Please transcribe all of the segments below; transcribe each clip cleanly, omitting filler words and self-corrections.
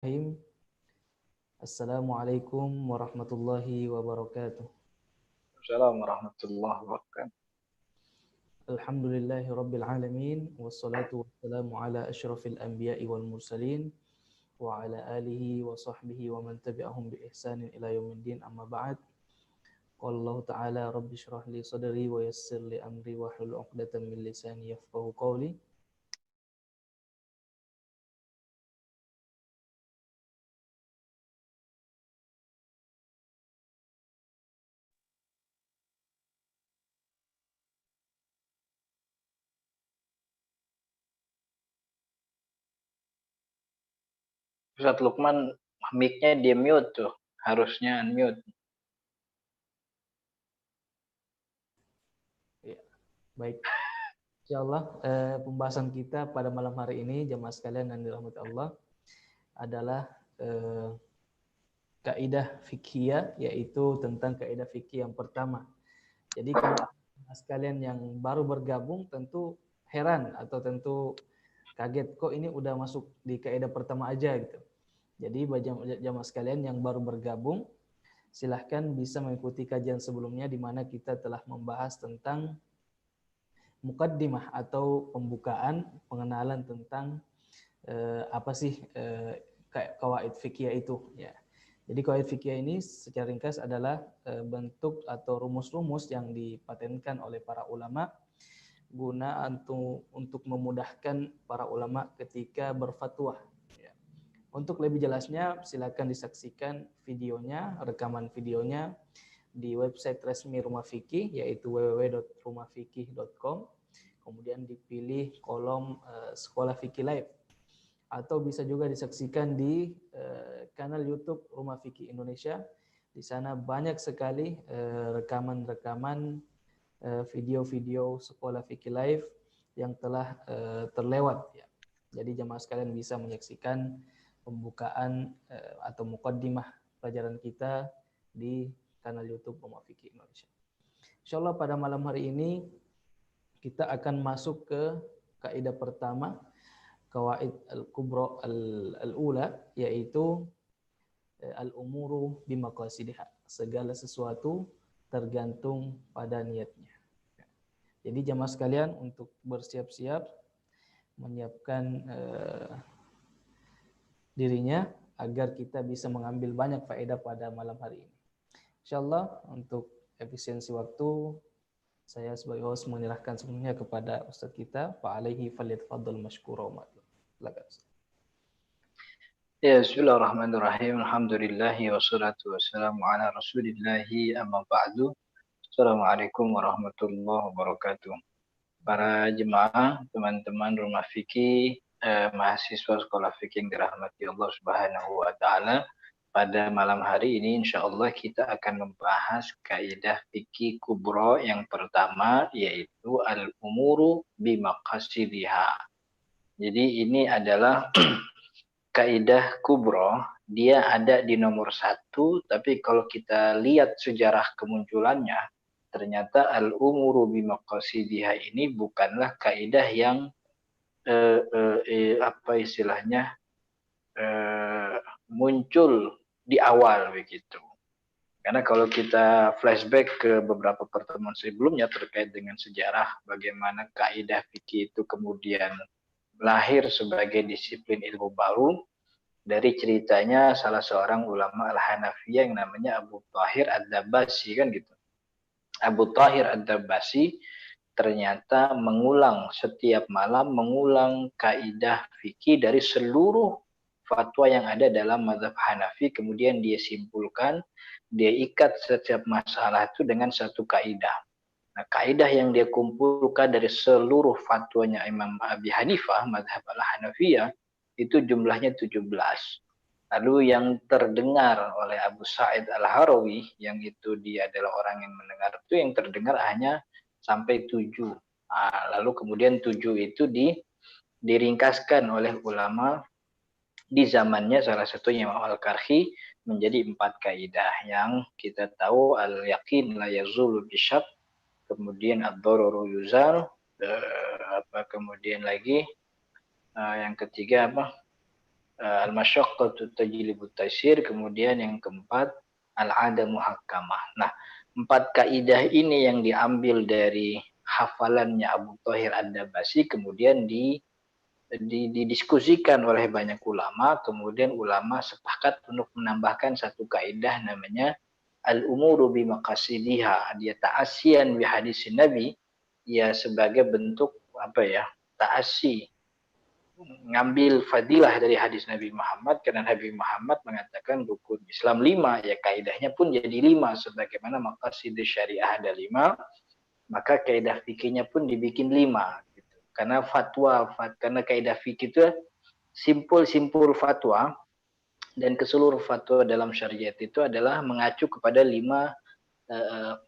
Bismillahirrahmanirrahim. Assalamualaikum warahmatullahi wabarakatuh. Assalamualaikum warahmatullahi wabarakatuh. Alhamdulillahi rabbil alamin. Wassalatu wassalamu ala ashrafil anbiya'i wal mursalin. Wa ala alihi wa sahbihi wa man tabi'ahum bi ihsanin ila yaumiddin, amma ba'd. Qala Allah ta'ala rabbi shrah li sadri wa yassir li amri wa hlul 'uqdatam min lisani yafqahu qawli. Ustaz Lukman, mic-nya dia mute tuh. Harusnya unmute. Ya, baik. Insyaallah pembahasan kita pada malam hari ini jemaah sekalian yang dirahmati Allah adalah kaidah fikhiyah, yaitu tentang kaidah fikih yang pertama. Jadi kalau sekalian yang baru bergabung tentu heran atau tentu kaget, kok ini udah masuk di kaidah pertama aja gitu. Jadi bagi jamaah sekalian yang baru bergabung, silahkan bisa mengikuti kajian sebelumnya di mana kita telah membahas tentang mukaddimah atau pembukaan, pengenalan tentang apa sih kawaid fikih itu ya. Jadi kawaid fikih ini secara ringkas adalah bentuk atau rumus-rumus yang dipatenkan oleh para ulama guna untuk memudahkan para ulama ketika berfatwa. Ya. Untuk lebih jelasnya silakan disaksikan videonya, rekaman videonya di website resmi Rumah Fikih yaitu www.rumahfikih.com. Kemudian dipilih kolom Sekolah Fikih Live, atau bisa juga disaksikan di kanal YouTube Rumah Fikih Indonesia. Di sana banyak sekali rekaman-rekaman video-video Sekolah Fikih Live yang telah terlewat ya. Jadi jemaah sekalian bisa menyaksikan pembukaan atau mukaddimah pelajaran kita di kanal YouTube Rumah Fikih Indonesia. Insyaallah pada malam hari ini kita akan masuk ke kaidah pertama, kawaid al-kubra al-ula, yaitu al-umuru bimaqasidiha, segala sesuatu tergantung pada niatnya. Jadi jamaah sekalian untuk bersiap-siap menyiapkan dirinya agar kita bisa mengambil banyak faedah pada malam hari ini. Insyaallah untuk efisiensi waktu saya sebagai host menyerahkan sepenuhnya kepada Ustadz kita, Pak Alaihi falyatafadhal mashkura wa ma'dzur. Silakan. Ya, bismillahirrahmanirrahim. Alhamdulillahi wassalatu wassalamu ala rasulillahi amma ba'du. Assalamualaikum warahmatullahi wabarakatuh. Para jemaah, teman-teman Rumah Fikih, mahasiswa Sekolah Fikih yang dirahmati Allah Subhanahu wa taala. Pada malam hari ini insyaallah kita akan membahas kaidah fikih kubro yang pertama, yaitu al-umuru bimaqasidiha. Jadi ini adalah kaidah kubro, dia ada di nomor 1, tapi kalau kita lihat sejarah kemunculannya, ternyata al-umuru bimaqasidiha ini bukanlah kaidah yang apa istilahnya muncul di awal begitu. Karena kalau kita flashback ke beberapa pertemuan sebelumnya terkait dengan sejarah bagaimana kaidah fikih itu kemudian lahir sebagai disiplin ilmu baru, dari ceritanya salah seorang ulama Al-Hanafiyah yang namanya Abu Thahir Ad-Dabbasi kan gitu. Abu Thahir Ad-Dabbasi ternyata setiap malam mengulang kaidah fikih dari seluruh fatwa yang ada dalam mazhab Hanafi, kemudian dia simpulkan, dia ikat setiap masalah itu dengan satu kaidah. Nah, kaidah yang dia kumpulkan dari seluruh fatwanya Imam Abi Hanifah, mazhab Al-Hanafiyah, itu jumlahnya 17. Lalu yang terdengar oleh Abu Sa'id Al-Harawi, yang itu dia adalah orang yang mendengar itu, yang terdengar hanya sampai 7. Lalu kemudian 7 itu diringkaskan oleh ulama di zamannya, salah satunya Imam Al-Karhi, menjadi 4 kaidah yang kita tahu: al-yaqin la yazulu bisyak, kemudian ad-dararu yuzal, kemudian lagi yang ketiga apa? al-masyaqqatu tajlibut taysir, kemudian yang keempat al-'ada muhakkamah. Nah, 4 kaidah ini yang diambil dari hafalannya Abu Thahir Ad-Dabasi, kemudian didiskusikan oleh banyak ulama, kemudian ulama sepakat untuk menambahkan satu kaidah namanya al-umuru bimaqasidiha, dia ta'asiyan bi hadisin Nabi, ya sebagai bentuk apa ya, ta'asi, ngambil fadilah dari hadis Nabi Muhammad, karena Nabi Muhammad mengatakan rukun Islam 5, ya kaidahnya pun jadi 5, sebagaimana maqasid syariah ada 5, maka kaidah fikihnya pun dibikin 5 gitu. Karena karena kaidah fikih itu simpul fatwa, dan keseluruh fatwa dalam syariat itu adalah mengacu kepada 5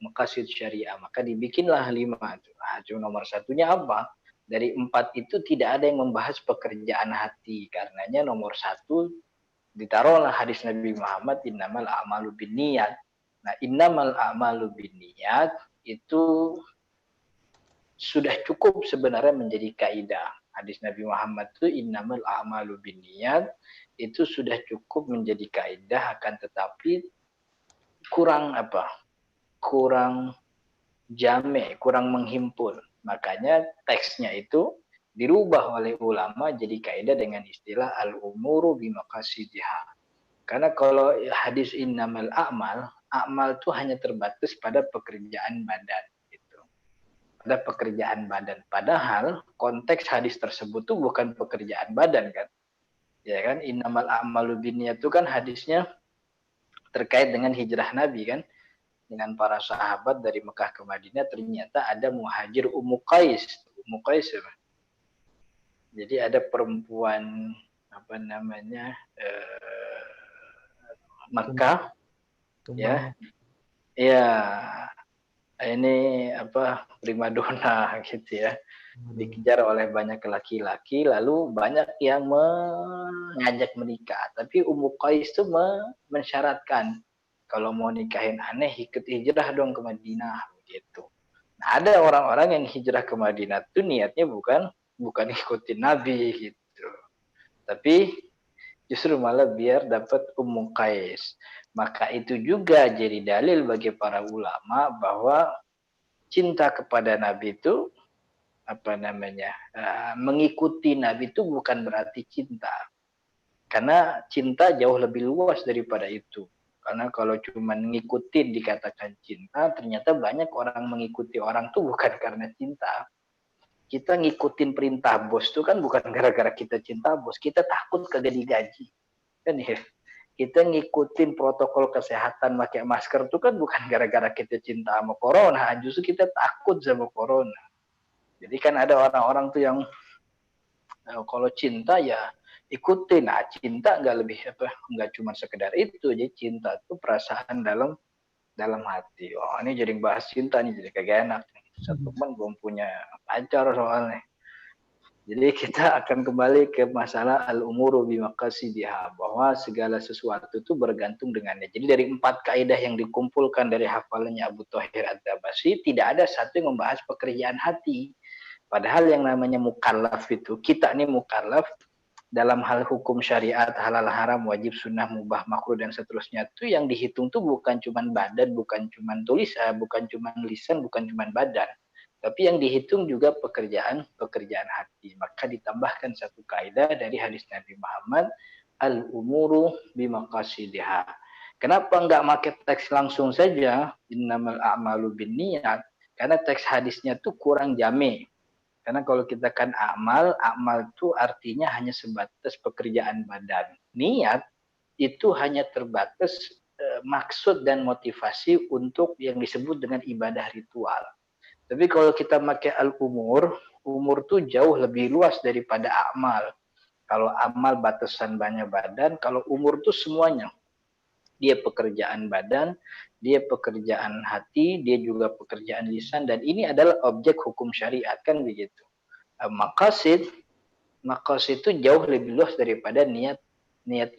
maqasid syariah, maka dibikinlah 5. Nah, nomor satunya apa? Dari 4 itu tidak ada yang membahas pekerjaan hati, karenanya nomor 1 ditaruhlah hadis Nabi Muhammad, innamal a'malu binniyat. Nah, innamal a'malu binniyat itu sudah cukup sebenarnya menjadi kaidah. Hadis Nabi Muhammad itu innamal a'malu binniyat itu sudah cukup menjadi kaidah, akan tetapi kurang apa? Kurang jame, kurang menghimpun. Makanya teksnya itu dirubah oleh ulama jadi kaidah dengan istilah al-umuru bimaqasidiha. Karena kalau hadis innamal a'mal, amal itu hanya terbatas pada pekerjaan badan gitu. Pada pekerjaan badan. Padahal konteks hadis tersebut tuh bukan pekerjaan badan kan. Ya kan, innamal a'malu binniyat itu kan hadisnya terkait dengan hijrah Nabi kan. Dengan para sahabat dari Mekah ke Madinah, ternyata ada muhajir Ummu Qais. Ummu Qais ya. Jadi ada perempuan apa namanya Mekah ya. Ya, ini apa primadona gitu ya. Dikejar oleh banyak laki-laki, lalu banyak yang mengajak menikah. Tapi Ummu Qais itu mensyaratkan, kalau mau nikahin aneh, ikut hijrah dong ke Madinah gitu. Nah, ada orang-orang yang hijrah ke Madinah tuh niatnya bukan ikutin Nabi gitu. Tapi justru malah biar dapat Ummu Qais. Maka itu juga jadi dalil bagi para ulama bahwa cinta kepada Nabi itu apa namanya? Mengikuti Nabi itu bukan berarti cinta. Karena cinta jauh lebih luas daripada itu. Karena kalau cuma ngikutin dikatakan cinta, ternyata banyak orang mengikuti orang tuh bukan karena cinta. Kita ngikutin perintah bos tuh kan bukan gara-gara kita cinta bos, kita takut kagak digaji. Kan ya. Kita ngikutin protokol kesehatan pakai masker tuh kan bukan gara-gara kita cinta sama corona, justru kita takut sama corona. Jadi kan ada orang-orang tuh yang kalau cinta ya ikutin. Nah, cinta nggak lebih apa, nggak cuma sekedar itu. Jadi cinta itu perasaan dalam hati. Oh, ini jadi bahas cinta nih, jadi kagak enak nih. Satu teman belum punya pacar soalnya. Jadi kita akan kembali ke masalah al-umuru bimaqasidiha, bahwa segala sesuatu itu bergantung dengannya. Jadi dari 4 kaidah yang dikumpulkan dari hafalannya Abu Thahir Ad-Dabasi, tidak ada satu yang membahas pekerjaan hati. Padahal yang namanya mukallaf itu, kita ini mukallaf dalam hal hukum syariat, halal haram, wajib sunnah, mubah, makruh dan seterusnya, itu yang dihitung tuh bukan cuma badan, bukan cuma tulisan, bukan cuma lisan, bukan cuma badan, tapi yang dihitung juga pekerjaan hati. Maka ditambahkan satu kaidah dari hadis Nabi Muhammad, al-umuru bimaqasidiha. Kenapa enggak pakai teks langsung saja, innamal a'malu binniyat? Karena teks hadisnya tuh kurang jami. Karena kalau kita kan amal itu artinya hanya sebatas pekerjaan badan. Niat itu hanya terbatas maksud dan motivasi untuk yang disebut dengan ibadah ritual. Tapi kalau kita pakai al-umur tuh jauh lebih luas daripada amal. Kalau amal batasan banyak badan, kalau umur tuh semuanya. Dia pekerjaan badan, dia pekerjaan hati, dia juga pekerjaan lisan, dan ini adalah objek hukum syariat kan begitu. Maqasid itu jauh lebih luas daripada niat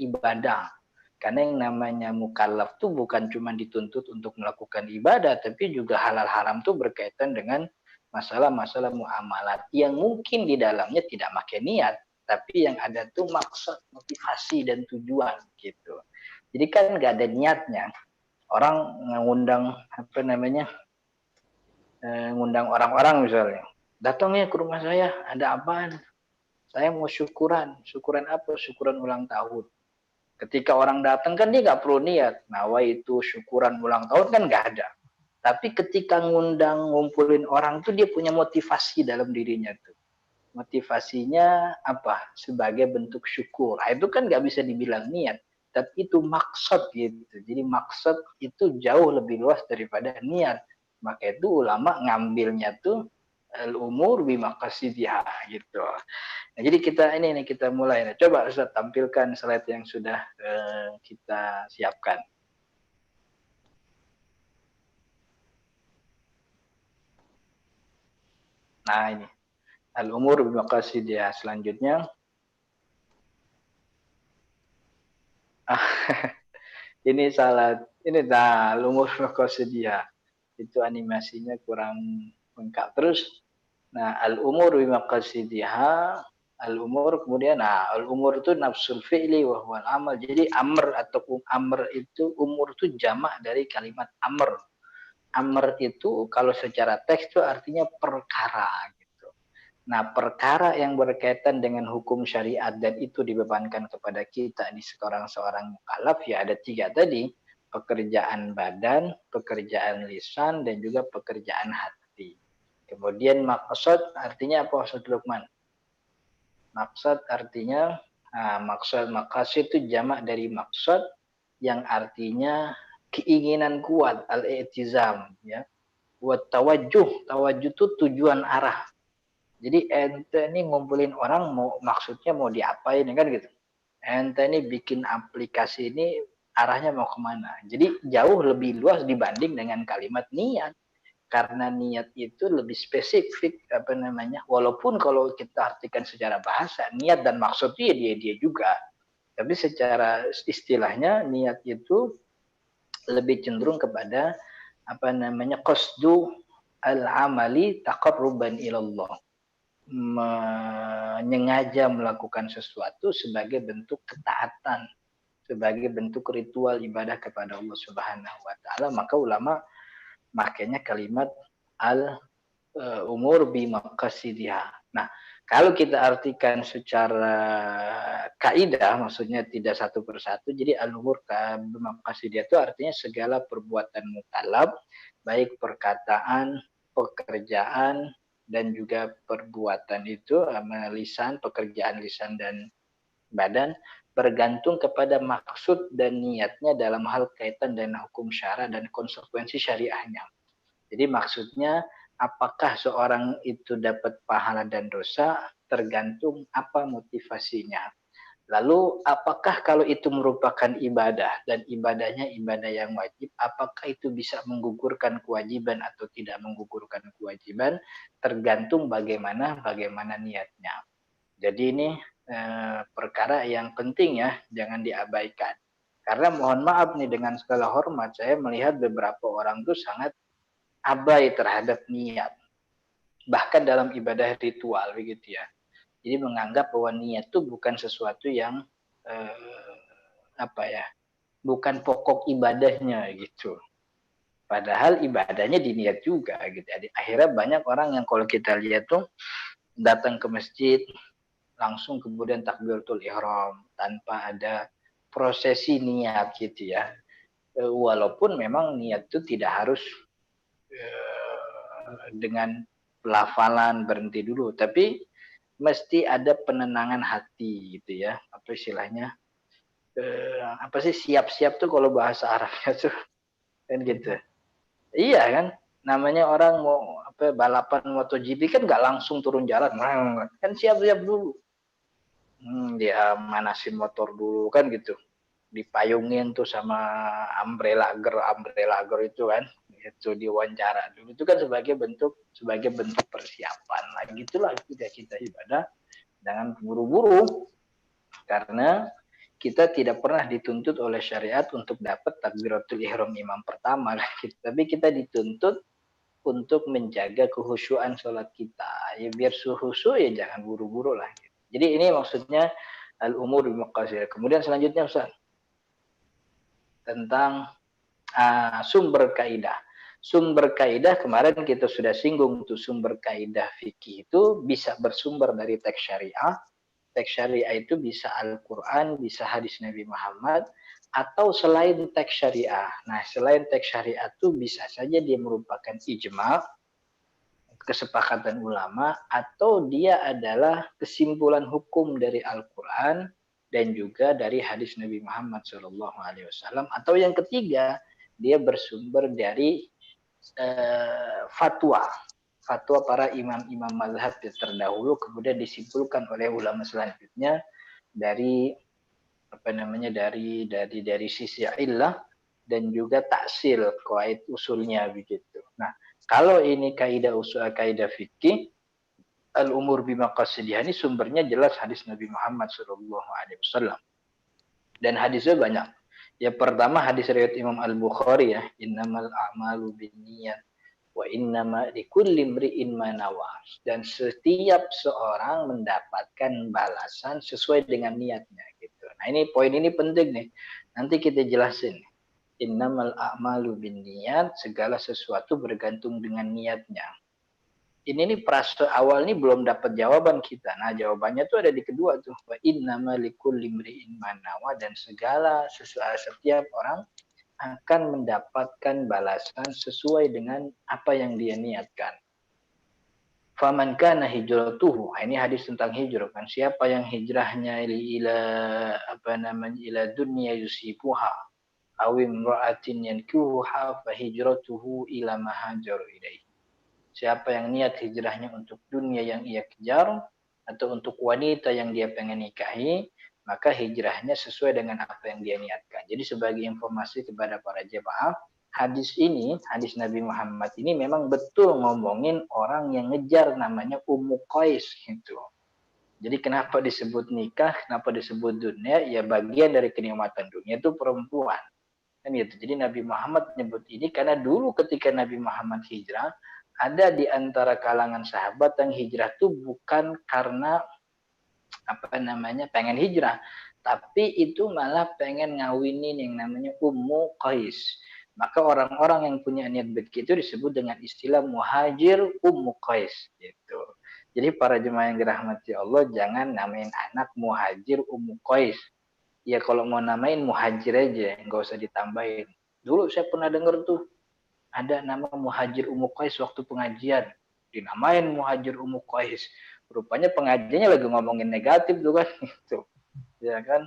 ibadah. Karena yang namanya mukallaf tuh bukan cuma dituntut untuk melakukan ibadah, tapi juga halal haram tuh berkaitan dengan masalah-masalah muamalat yang mungkin di dalamnya tidak pakai niat. tapi yang ada tuh maksud, motivasi dan tujuan gitu. Jadi kan nggak ada niatnya. Orang ngundang apa namanya, ngundang orang-orang misalnya, datangnya ke rumah saya, ada apaan? Saya mau syukuran. Syukuran apa? Syukuran ulang tahun. Ketika orang datang kan dia nggak perlu niat. Nawa itu syukuran ulang tahun kan nggak ada. Tapi ketika ngundang, ngumpulin orang tuh dia punya motivasi dalam dirinya tuh. Motivasinya apa? Sebagai bentuk syukur. Nah, itu kan nggak bisa dibilang niat. Tapi itu maksud gitu. Jadi maksud itu jauh lebih luas daripada niat. Maka itu ulama ngambilnya tuh al-umur bimaqasidiha gitu. Nah, jadi kita mulai. Nah, coba Ustaz tampilkan slide yang sudah kita siapkan. Nah, ini al-umur bimaqasidiha. Selanjutnya ini salah. Ini dah al-umur bimaqasidiha. Itu animasinya kurang lengkap. Terus nah, al-umur bimaqasidiha, al-umur kemudian al-umur itu nafsul fi'li wa huwal amal. Jadi amr atau amr itu umur itu jamak dari kalimat amr. Amr itu kalau secara teks itu artinya perkara gitu. Nah, perkara yang berkaitan dengan hukum syariat dan itu dibebankan kepada kita di seorang mukallaf ya ada 3 tadi, pekerjaan badan, pekerjaan lisan dan juga pekerjaan hati. Kemudian maksud artinya apa Ustaz Lukman? Maksud artinya maksud itu jamak dari maksud yang artinya keinginan kuat, al-i'tizam ya. Buat tawajjuh itu tujuan arah. Jadi ente ini ngumpulin orang mau maksudnya mau diapain kan gitu. Ente ini bikin aplikasi ini arahnya mau kemana. Jadi jauh lebih luas dibanding dengan kalimat niat. Karena niat itu lebih spesifik apa namanya. Walaupun kalau kita artikan secara bahasa niat dan maksudnya dia juga. Tapi secara istilahnya niat itu lebih cenderung kepada apa namanya qasdu al-amali taqarruban ilallah. Menyengaja melakukan sesuatu sebagai bentuk ketaatan, sebagai bentuk ritual ibadah kepada Allah Subhanahu wa taala, maka ulama makanya kalimat al umur bimaqasidiha. Nah, kalau kita artikan secara kaidah, maksudnya tidak satu persatu, jadi al-umur bimaqasidiha itu artinya segala perbuatan mukallaf, baik perkataan, pekerjaan, dan juga perbuatan itu, lisan, pekerjaan lisan dan badan, bergantung kepada maksud dan niatnya dalam hal kaitan dengan hukum syara dan konsekuensi syariahnya. Jadi maksudnya apakah seorang itu dapat pahala dan dosa tergantung apa motivasinya. Lalu apakah kalau itu merupakan ibadah dan ibadahnya ibadah yang wajib, apakah itu bisa menggugurkan kewajiban atau tidak menggugurkan kewajiban, tergantung bagaimana niatnya. Jadi ini perkara yang penting ya, jangan diabaikan. Karena mohon maaf nih dengan segala hormat, saya melihat beberapa orang tuh sangat abai terhadap niat. Bahkan dalam ibadah ritual begitu ya. Jadi menganggap bahwa niat itu bukan sesuatu yang bukan pokok ibadahnya gitu. Padahal ibadahnya diniat juga gitu. Jadi akhirnya banyak orang yang kalau kita lihat tuh datang ke masjid langsung kemudian takbiratul ihram tanpa ada prosesi niat gitu ya. Walaupun memang niat itu tidak harus dengan pelafalan berhenti dulu, tapi mesti ada penenangan hati gitu ya. Apa istilahnya? Apa sih siap-siap tuh kalau bahasa Arabnya tuh kan gitu. Iya kan? Namanya orang mau balapan MotoGP kan nggak langsung turun jalan, kan siap-siap dulu. Dia manasin motor dulu kan gitu. Dipayungin tuh sama umbrella girl itu kan. Itu diwawancara dulu itu kan sebagai bentuk persiapan. Nah, gitulah kita ibadah jangan buru-buru karena kita tidak pernah dituntut oleh syariat untuk dapat takbiratul ihram imam pertama, tapi kita dituntut untuk menjaga kehusyuan sholat kita. Ya biar khusyuk ya jangan buru-buru lah. Jadi ini maksudnya al-umur bimaqasid. Kemudian selanjutnya Ustaz, tentang sumber kaidah. Sumber kaidah kemarin kita sudah singgung tuh, sumber kaidah fikih itu bisa bersumber dari teks syariah. Teks syariah itu bisa Al-Quran, bisa hadis Nabi Muhammad, atau selain teks syariah. Nah, selain teks syariah itu bisa saja dia merupakan ijma, kesepakatan ulama, atau dia adalah kesimpulan hukum dari Al-Quran dan juga dari hadis Nabi Muhammad SAW. Atau yang ketiga, dia bersumber dari fatwa para imam-imam mazhab terdahulu, kemudian disimpulkan oleh ulama selanjutnya dari dari sisi illah dan juga taksil qaid usulnya begitu. Nah, kalau ini kaidah usul kaidah fikih al-umur bimaqasidih ini sumbernya jelas hadis Nabi Muhammad SAW. Dan hadisnya banyak. Yang pertama hadis riwayat Imam Al-Bukhari ya, innamal a'malu binniyat wa innama likulli imri'in ma nawa. Dan setiap seorang mendapatkan balasan sesuai dengan niatnya gitu. Nah, ini poin ini penting nih. Nanti kita jelasin. Innamal a'malu binniyat, segala sesuatu bergantung dengan niatnya. Ini nih prase awal ini belum dapat jawaban kita. Nah, jawabannya tuh ada di kedua tuh. Wa innama likulli imri'in ma nawa, dan setiap orang akan mendapatkan balasan sesuai dengan apa yang dia niatkan. Faman kana hijratuhu, ini hadis tentang hijrah kan. Siapa yang hijrahnya ila dunya yusibuha aw imra'atin yankuha fa hijratuhu ila ma hajaru ilaihi. Siapa yang niat hijrahnya untuk dunia yang ia kejar atau untuk wanita yang dia pengen nikahi, maka hijrahnya sesuai dengan apa yang dia niatkan. Jadi sebagai informasi kepada para jemaah, hadis ini, hadis Nabi Muhammad ini memang betul ngomongin orang yang ngejar namanya Ummu Qais gitu. Jadi kenapa disebut nikah, kenapa disebut dunia? Ya bagian dari kenikmatan dunia itu perempuan. Kan gitu. Jadi Nabi Muhammad menyebut ini karena dulu ketika Nabi Muhammad hijrah, ada di antara kalangan sahabat yang hijrah itu bukan karena pengen hijrah, tapi itu malah pengen ngawinin yang namanya Ummu Qais. Maka orang-orang yang punya niat begitu disebut dengan istilah muhajir Ummu Qais gitu. Jadi para jemaah yang dirahmati Allah, jangan namain anak muhajir Ummu Qais. Ya kalau mau namain muhajir aja, nggak usah ditambahin. Dulu saya pernah dengar tuh, ada nama muhajir Ummu Qais waktu pengajian, dinamain muhajir Ummu Qais. Rupanya pengajiannya lagi ngomongin negatif tuh kan, gitu. Ya kan?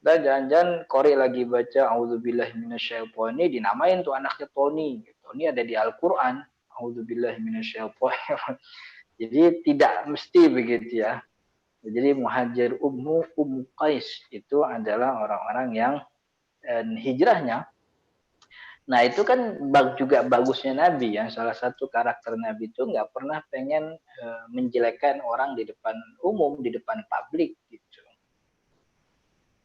Dan jangan-jangan Qori lagi baca A'udzubillahi minasyaitonir, dinamain tuh anaknya Tony. Tony ada di Al-Qur'an. A'udzubillahi minasyaitonir. Jadi tidak mesti begitu ya. Jadi muhajir Ummu Qais itu adalah orang-orang yang hijrahnya. Nah itu kan juga bagusnya Nabi ya. Salah satu karakter Nabi itu nggak pernah pengen menjelekkan orang di depan umum, di depan publik gitu.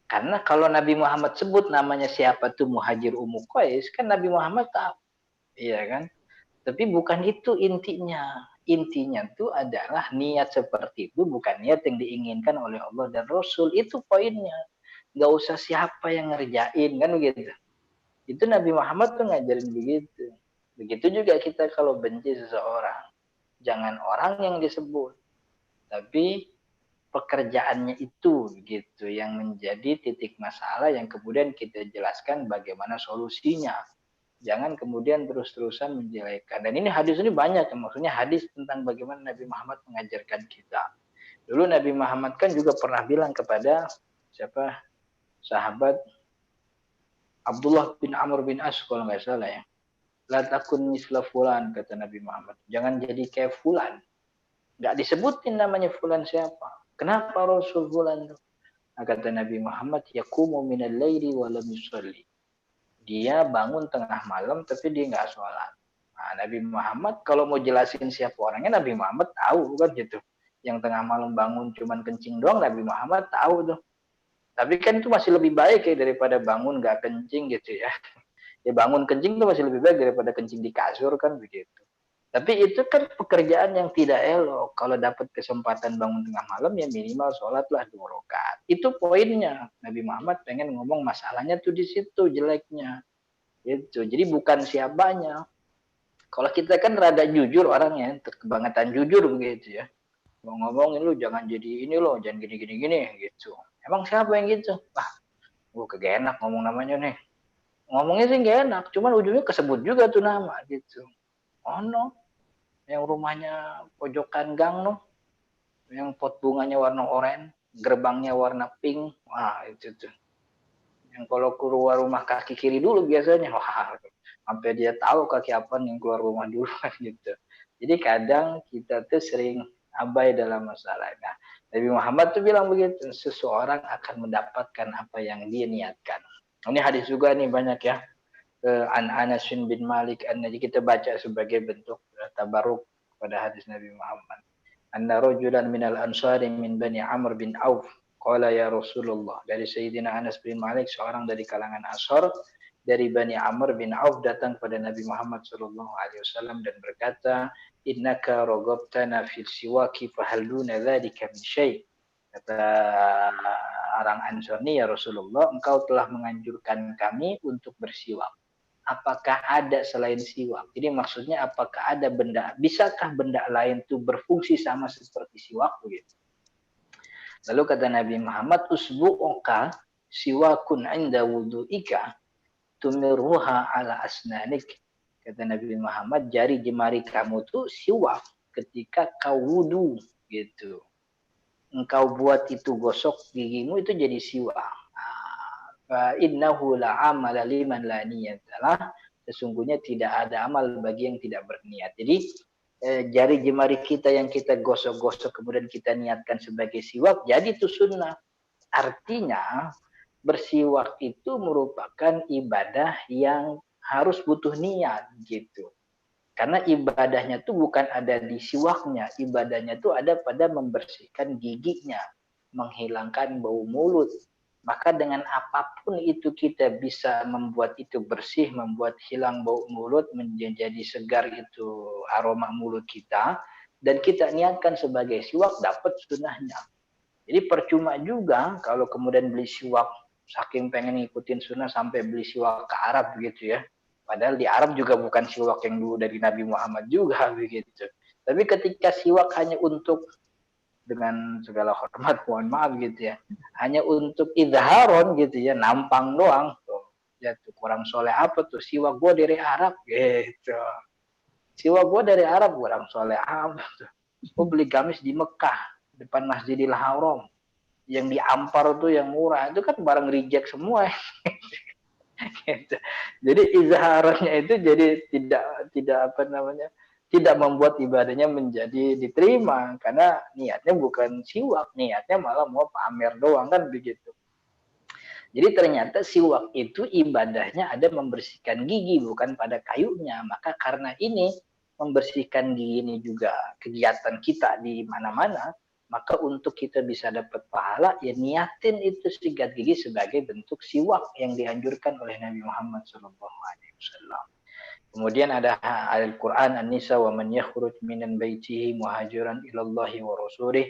Karena kalau Nabi Muhammad sebut namanya siapa tuh muhajir Ummu Qais, kan Nabi Muhammad tahu, iya kan? Tapi bukan itu intinya. Intinya itu adalah niat seperti itu bukan niat yang diinginkan oleh Allah dan Rasul. Itu poinnya. Nggak usah siapa yang ngerjain kan begitu. Itu Nabi Muhammad tuh ngajarin begitu. Begitu juga kita kalau benci seseorang. Jangan orang yang disebut. Tapi pekerjaannya itu gitu yang menjadi titik masalah yang kemudian kita jelaskan bagaimana solusinya. Jangan kemudian terus-terusan menjelekkan. Dan ini hadis ini banyak. Maksudnya hadis tentang bagaimana Nabi Muhammad mengajarkan kita. Dulu Nabi Muhammad kan juga pernah bilang kepada sahabat Abdullah bin Amr bin As kalau nggak salah ya. La takun misla fulan, kata Nabi Muhammad. Jangan jadi kayak fulan. Nggak disebutin namanya fulan siapa. Kenapa Rasul fulan? Nah, kata Nabi Muhammad, yakumu minal laili wa lam yusalli. Dia bangun tengah malam tapi dia nggak sholat. Nah, Nabi Muhammad kalau mau jelasin siapa orangnya, Nabi Muhammad tahu kan gitu. Yang tengah malam bangun cuman kencing doang, Nabi Muhammad tahu tuh. Tapi kan itu masih lebih baik ya daripada bangun nggak kencing gitu ya. Ya bangun kencing itu masih lebih baik daripada kencing di kasur kan begitu. Tapi itu kan pekerjaan yang tidak elok. Kalau dapat kesempatan bangun tengah malam ya minimal sholatlah 2 rakaat. Itu poinnya. Nabi Muhammad pengen ngomong masalahnya tuh di situ jeleknya. Gitu. Jadi bukan siapanya. Kalau kita kan rada jujur orangnya, kebangetan jujur begitu ya. Mau ngomongin lu jangan jadi ini loh, jangan gini gitu. Emang siapa yang gitu? Ah, gue kagak enak ngomong namanya nih. Ngomongnya sih gak enak, cuman ujungnya kesebut juga tuh nama gitu. Oh no, yang rumahnya pojokan gang no, yang pot bunganya warna oranye, gerbangnya warna pink, wah itu tuh. Yang kalau keluar rumah kaki kiri dulu biasanya, wah sampai dia tahu kaki apa yang keluar rumah dulu gitu. Jadi kadang kita tuh sering abai dalam masalah. Nah, Nabi Muhammad tuh bilang begitu, seseorang akan mendapatkan apa yang dia niatkan. Ini hadis juga nih banyak ya. An Anas bin Malik, jadi kita baca sebagai bentuk tabaruk pada hadis Nabi Muhammad. Anna rajulan minal ansari min bani Amr bin Auf qala ya Rasulullah, dari Sayyidina Anas bin Malik, seorang dari kalangan Ansar dari Bani Amr bin Auf datang kepada Nabi Muhammad sallallahu alaihi wasallam dan berkata, innaka raghabtana fil siwaki fahal duna dzalika min syai'. Kata orang Ansar ini, ya Rasulullah, engkau telah menganjurkan kami untuk bersiwak. Apakah ada selain siwak? Jadi maksudnya apakah ada benda, bisakah benda lain itu berfungsi sama seperti siwak begitu? Lalu kata Nabi Muhammad, usbu'uka siwakun inda wudu'ika tumirruha ala asnanik. Kata Nabi Muhammad, jari jemari kamu tuh siwak ketika kau wudu gitu. Engkau buat itu gosok gigimu itu jadi siwak. Fa innahu la'amala liman la niyatalah, sesungguhnya tidak ada amal bagi yang tidak berniat. Jadi jari jemari kita yang kita gosok-gosok kemudian kita niatkan sebagai siwak, jadi itu sunnah. Artinya bersiwak itu merupakan ibadah yang harus butuh niat gitu. Karena ibadahnya itu bukan ada di siwaknya, ibadahnya itu ada pada membersihkan giginya, menghilangkan bau mulut. Maka dengan apapun itu kita bisa membuat itu bersih, membuat hilang bau mulut, menjadi segar itu aroma mulut kita, dan kita niatkan sebagai siwak, dapat sunnahnya. Jadi percuma juga kalau kemudian beli siwak, saking pengen ngikutin sunnah sampai beli siwak ke Arab gitu ya. Padahal di Arab juga bukan siwak yang dulu dari Nabi Muhammad juga begitu. Tapi ketika siwak hanya untuk, dengan segala hormat mohon maaf gitu ya, hanya untuk idharon gitu ya, nampang doang tuh, ya tuh kurang soleh apa tuh, siwak gue dari Arab gitu, siwak gue dari Arab kurang soleh apa tuh, gue beli gamis di Mekah depan Masjidil Haram yang di Ampar tuh yang murah, itu kan barang reject semua gitu. Jadi izharannya itu jadi tidak apa namanya, tidak membuat ibadahnya menjadi diterima karena niatnya bukan siwak, niatnya malah mau pamer doang kan begitu. Jadi ternyata siwak itu ibadahnya ada membersihkan gigi bukan pada kayunya. Maka karena ini membersihkan gigi ini juga kegiatan kita di mana-mana, maka untuk kita bisa dapat pahala ya niatin itu sikat gigi sebagai bentuk siwak yang dianjurkan oleh Nabi Muhammad SAW. Kemudian ada Al-Quran An-Nisa, wa man yakhruj minan baitihi muhajiran ilallahi wa rasulih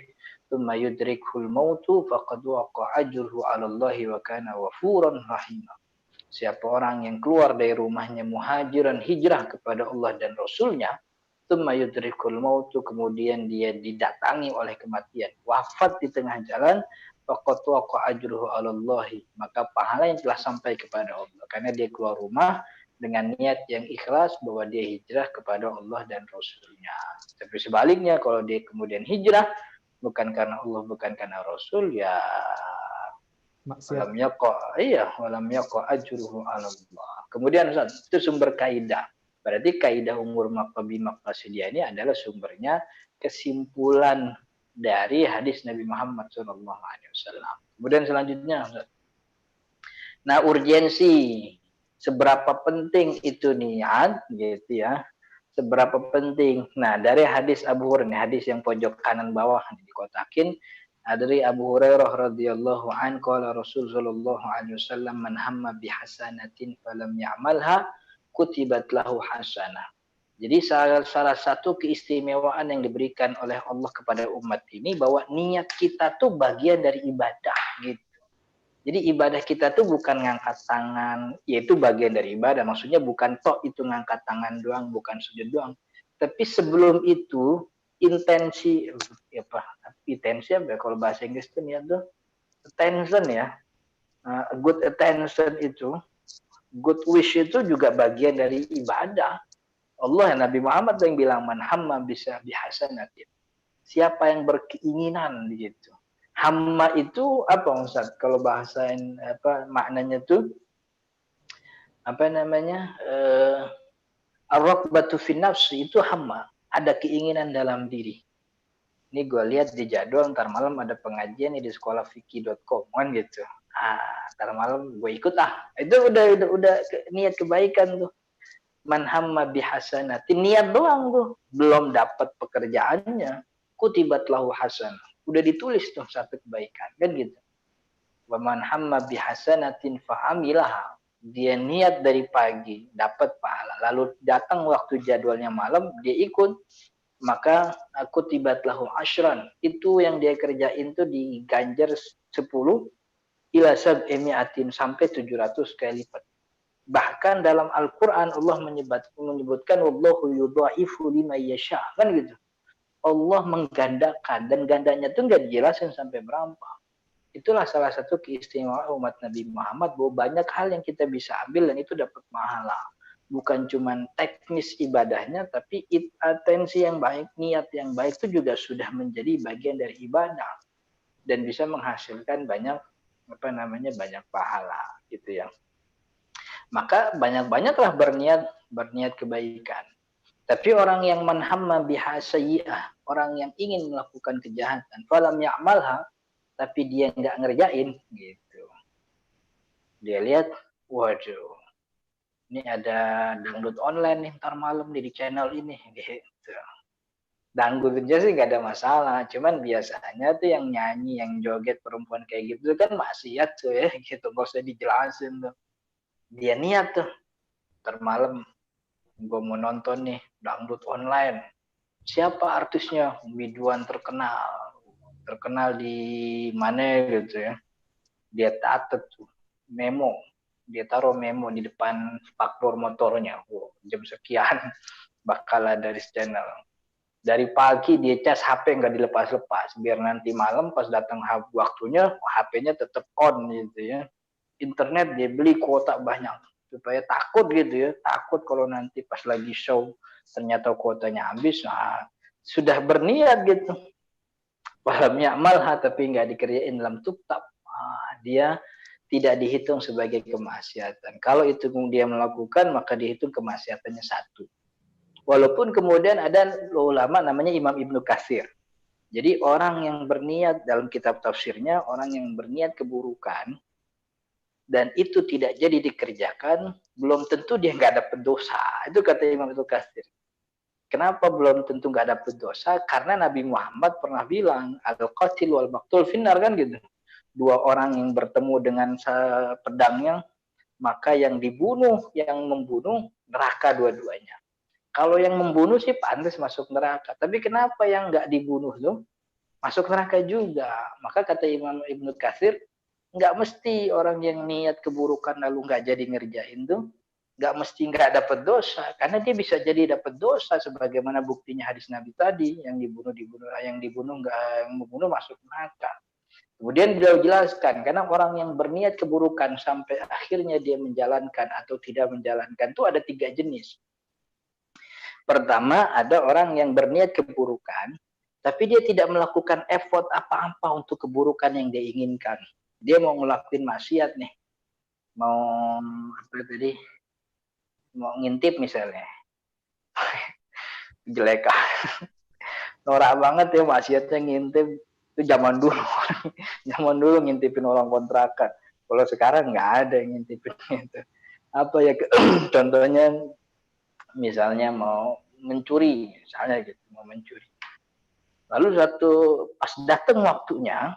thumma yudrikhul mautu faqad waqa ajruhu 'ala Allahi wa kana ghafuran rahima. Siapa orang yang keluar dari rumahnya muhajiran, hijrah kepada Allah dan Rasulnya, thumma yudrikhul mautu, kemudian dia didatangi oleh kematian, wafat di tengah jalan, faqad waqa ajruhu 'ala Allahi, maka pahala yang telah sampai kepada Allah karena dia keluar rumah dengan niat yang ikhlas bahwa dia hijrah kepada Allah dan Rasulnya. Tapi sebaliknya kalau dia kemudian hijrah bukan karena Allah, bukan karena Rasul, ya walam yaqa ajruhu 'ala Allah. Kemudian itu sumber kaidah. Berarti kaidah umur maqabi maqasidia ini adalah sumbernya kesimpulan dari hadis Nabi Muhammad SAW. Kemudian selanjutnya, nah urgensi, seberapa penting itu niat gitu ya, seberapa penting. Nah dari hadis Abu Hurairah, hadis yang pojok kanan bawah dikotakin, dari Abu Hurairah radhiyallahu an qala Rasul sallallahu alaihi wasallam, man hamma bihasanatin falam ya'malha kutibat lahu hasanah Jadi salah satu keistimewaan yang diberikan oleh Allah kepada umat ini bahwa niat kita tuh bagian dari ibadah gitu. Jadi ibadah kita tuh bukan ngangkat tangan, yaitu bagian dari ibadah. Maksudnya bukan tok itu ngangkat tangan doang, bukan sujud doang. Tapi sebelum itu intensi intensi apa kalau bahasa Inggris itu niat tuh attention ya. Good attention itu, good wish itu juga bagian dari ibadah. Allah Nabi Muhammad yang bilang man hamma bisa bihasanatin. Siapa yang berkeinginan gitu. Hamma itu apa Ustaz? Kalau bahasa maknanya tuh apa namanya? Ar-raghbatu fin nafsi itu hamma, ada keinginan dalam diri. Ini gue lihat di jadwal ntar malam ada pengajian di sekolah fikih.com kan gitu. Ntar malam gue ikut Itu udah niat kebaikan tuh. Man hamma bihasanatin, niat doang tuh, belum dapat pekerjaannya, kutibat lahu hasan, udah ditulis tuh satu kebaikan kan gitu. Wa man hamma bihasanatin fa'amilaha, dia niat dari pagi dapat pahala, lalu datang waktu jadwalnya malam dia ikut, maka kutibat lahu asyran, itu yang dia kerjain tuh diganjar 10 ila sab'imi'atin sampai 700 kali lipat. Bahkan dalam Al-Quran Allah menyebutkan wallahu yudha'ifu liman yasha, kan gitu. Allah menggandakan, dan gandanya itu nggak dijelasin sampai berapa. Itulah salah satu keistimewaan umat Nabi Muhammad, bahwa banyak hal yang kita bisa ambil dan itu dapat pahala. Bukan cuma teknis ibadahnya, tapi atensi yang baik, niat yang baik itu juga sudah menjadi bagian dari ibadah dan bisa menghasilkan banyak banyak pahala gitu ya. Maka banyak-banyaklah berniat kebaikan. Tapi orang yang manhamma biha sayyi'ah, orang yang ingin melakukan kejahatan, falam ya'malha, tapi dia nggak ngerjain gitu. Dia lihat, waduh, ini ada dangdut online nih ntar malam di channel ini gitu. Dangdut aja sih nggak ada masalah, cuman biasanya tuh yang nyanyi, yang joget perempuan kayak gitu kan maksiat tuh ya gitu, nggak usah dijelasin tuh. Dia niat tuh, ntar malam gue mau nonton nih dangdut online. Siapa artisnya? Biduan terkenal di mana gitu ya. Dia tatet tuh memo, dia taruh memo di depan spakbor motornya. Jam sekian bakal ada di channel. Dari pagi dia cas HP nggak dilepas-lepas, biar nanti malam pas datang waktunya HP-nya tetap on gitu ya. Internet dia beli kuota banyak supaya takut gitu ya, takut kalau nanti pas lagi show ternyata kuotanya habis. Sudah berniat gitu, pahamnya amalha tapi nggak dikerjain dalam tuktab, dia tidak dihitung sebagai kemaksiatan. Kalau itu dia melakukan maka dihitung kemaksiatannya 1. Walaupun kemudian ada ulama namanya Imam Ibnu Katsir. Jadi orang yang berniat dalam kitab tafsirnya, orang yang berniat keburukan dan itu tidak jadi dikerjakan, belum tentu dia nggak dapat dosa. Itu kata Imam Ibnu Katsir. Kenapa belum tentu nggak dapat dosa? Karena Nabi Muhammad pernah bilang, al-qatil wal maqtul finnar, kan gitu. 2 orang yang bertemu dengan pedangnya, maka yang dibunuh, yang membunuh neraka dua-duanya. Kalau yang membunuh sih pantas masuk neraka. Tapi kenapa yang nggak dibunuh tuh masuk neraka juga? Maka kata Imam Ibnu Katsir, nggak mesti orang yang niat keburukan lalu nggak jadi ngerjain tuh nggak mesti nggak dapat dosa, karena dia bisa jadi dapat dosa sebagaimana buktinya hadis Nabi tadi, yang membunuh masuk neraka. Kemudian beliau jelaskan, karena orang yang berniat keburukan sampai akhirnya dia menjalankan atau tidak menjalankan itu ada 3 jenis. Pertama, ada orang yang berniat keburukan tapi dia tidak melakukan effort apa-apa untuk keburukan yang dia inginkan. Dia mau ngelakuin maksiat nih, mau ngintip misalnya, jelek norak banget ya maksiatnya ngintip. Itu zaman dulu zaman dulu ngintipin orang kontrakan. Kalau sekarang nggak ada yang ngintipin itu. Apa ya contohnya, misalnya mau mencuri misalnya gitu, mau mencuri, lalu pas datang waktunya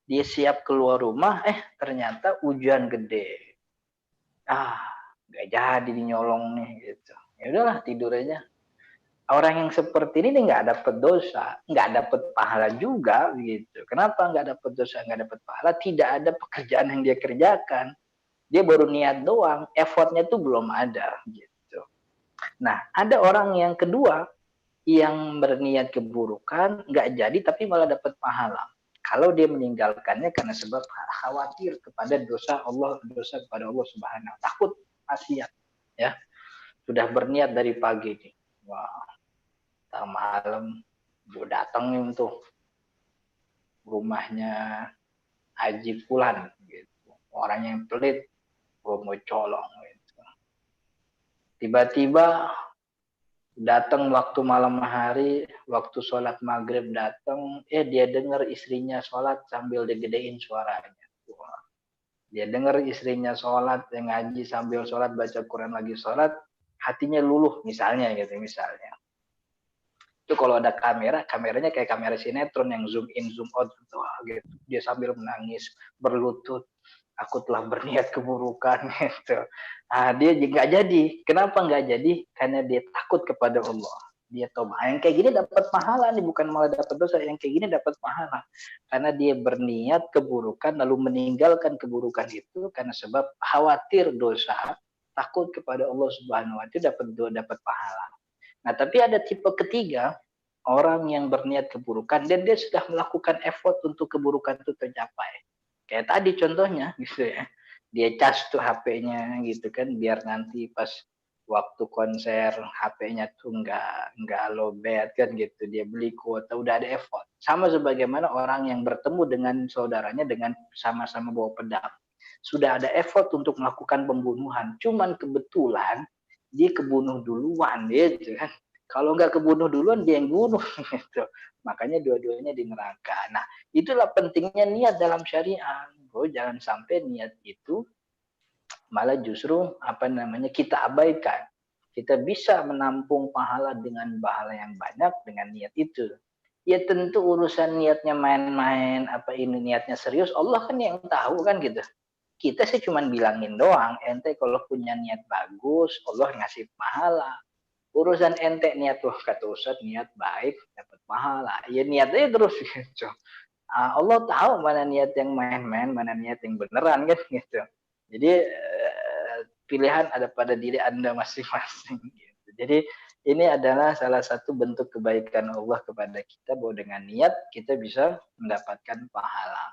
dia siap keluar rumah, ternyata hujan gede. Nggak jadi dinyolong nih gitu. Ya udahlah tidur aja. orang yang seperti ini nggak dapat dosa, nggak dapat pahala juga gitu. Kenapa nggak dapat dosa, nggak dapat pahala? Tidak ada pekerjaan yang dia kerjakan. Dia baru niat doang, effortnya tuh belum ada gitu. Nah, ada orang yang kedua yang berniat keburukan, nggak jadi tapi malah dapat pahala. Kalau dia meninggalkannya karena sebab khawatir kepada dosa Allah, dosa kepada Allah Subhanahu, takut maksiat, ya. Sudah berniat dari pagi nih, wah, malam gue datengin tuh rumahnya Haji Fulan gitu, orang yang pelit, gue mau colong gitu. Tiba-tiba datang waktu malam hari, waktu sholat maghrib datang, dia dengar istrinya sholat sambil digedein suaranya. Wah. Dia dengar istrinya sholat, yang ngaji sambil sholat, baca Quran lagi sholat, hatinya luluh misalnya gitu, misalnya. Itu kalau ada kamera, kameranya kayak kamera sinetron yang zoom in, zoom out gitu. Dia sambil menangis, berlutut, aku telah berniat keburukan gitu. Nah, dia nggak jadi. Kenapa nggak jadi? Karena dia takut kepada Allah. Dia tahu yang kayak gini dapat pahala nih, bukan malah dapat dosa. Yang kayak gini dapat pahala karena dia berniat keburukan lalu meninggalkan keburukan itu karena sebab khawatir dosa, takut kepada Allah Subhanahu wa taala, dapat pahala. Nah, tapi ada tipe ketiga, orang yang berniat keburukan dan dia sudah melakukan effort untuk keburukan itu tercapai. Kayak tadi contohnya gitu ya. Dia cas tuh HP-nya gitu kan biar nanti pas waktu konser HP-nya tuh nggak lowbat kan gitu. Dia beli kuota, udah ada effort. Sama sebagaimana orang yang bertemu dengan saudaranya dengan sama-sama bawa pedang. Sudah ada effort untuk melakukan pembunuhan. Cuman kebetulan dia kebunuh duluan gitu kan. Kalau nggak kebunuh duluan dia yang bunuh gitu. Makanya dua-duanya di neraka. Nah, itulah pentingnya niat dalam syariat. Bro, jangan sampai niat itu malah justru kita abaikan. Kita bisa menampung pahala dengan pahala yang banyak dengan niat itu. Ya tentu urusan niatnya main-main, apa ini niatnya serius, Allah kan yang tahu kan gitu. Kita sih cuma bilangin doang, ente kalau punya niat bagus, Allah ngasih pahala. Urusan ente niat tuh kata Ustaz niat baik dapat pahala. Ya niat aja terus gitu. Allah tahu mana niat yang main-main, mana niat yang beneran kan gitu. Jadi pilihan ada pada diri Anda masing-masing gitu. Jadi ini adalah salah satu bentuk kebaikan Allah kepada kita bahwa dengan niat kita bisa mendapatkan pahala.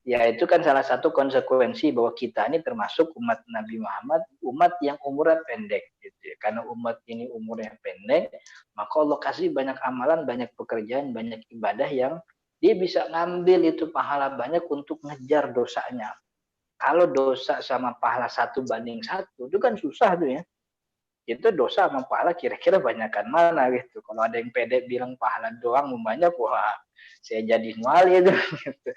Ya itu kan salah satu konsekuensi bahwa kita ini termasuk umat Nabi Muhammad, umat yang umurnya pendek gitu ya. Karena umat ini umurnya pendek, maka Allah kasih banyak amalan, banyak pekerjaan, banyak ibadah yang dia bisa ngambil itu pahala banyak untuk ngejar dosanya. Kalau dosa sama pahala 1:1, itu kan susah tuh ya. Itu dosa sama pahala kira-kira banyakan mana gitu. Kalau ada yang pede bilang pahala doang banyak, wah saya jadi wali itu gitu.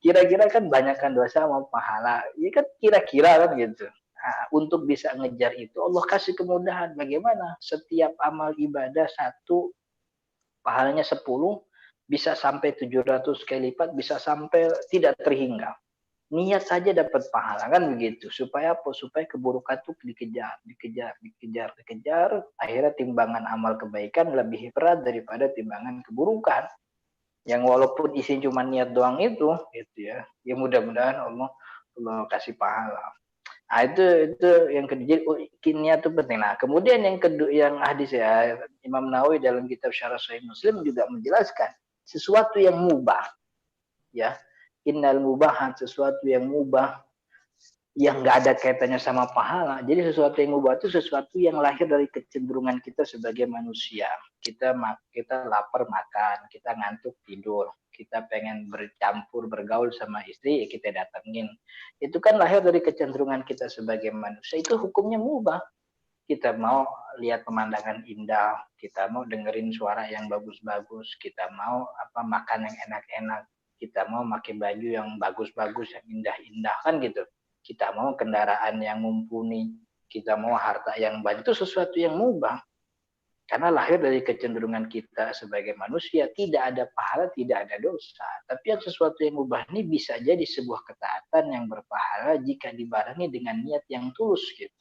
Kira-kira kan banyakkan dosa sama pahala. Ya kan kira-kira kan gitu. Nah, untuk bisa ngejar itu Allah kasih kemudahan. Bagaimana? Setiap amal ibadah 1, pahalanya 10, bisa sampai 700 kali lipat, bisa sampai tidak terhingga. Niat saja dapat pahala kan begitu. Supaya apa? Supaya keburukan itu dikejar. Akhirnya timbangan amal kebaikan lebih berat daripada timbangan keburukan. Yang walaupun isinya cuma niat doang itu, gitu ya. Ya mudah-mudahan Allah kasih pahala. Nah, itu yang kedua. Niat itu penting. Nah, kemudian yang kedua, yang hadis ya Imam Nawawi dalam kitab Syarah Sahih Muslim juga menjelaskan sesuatu yang mubah, ya. Innal mubahan, sesuatu yang mubah yang nggak ada kaitannya sama pahala. Jadi sesuatu yang mubah itu sesuatu yang lahir dari kecenderungan kita sebagai manusia. Kita lapar makan, kita ngantuk tidur, kita pengen bercampur bergaul sama istri, ya kita datengin. Itu kan lahir dari kecenderungan kita sebagai manusia. Itu hukumnya mubah. Kita mau lihat pemandangan indah, kita mau dengerin suara yang bagus-bagus, kita mau makan yang enak-enak, kita mau pakai baju yang bagus-bagus, yang indah-indah kan gitu. Kita mau kendaraan yang mumpuni, kita mau harta yang banyak, itu sesuatu yang mubah. Karena lahir dari kecenderungan kita sebagai manusia, tidak ada pahala, tidak ada dosa. Tapi yang sesuatu yang mubah ini bisa jadi sebuah ketaatan yang berpahala jika dibarengi dengan niat yang tulus gitu.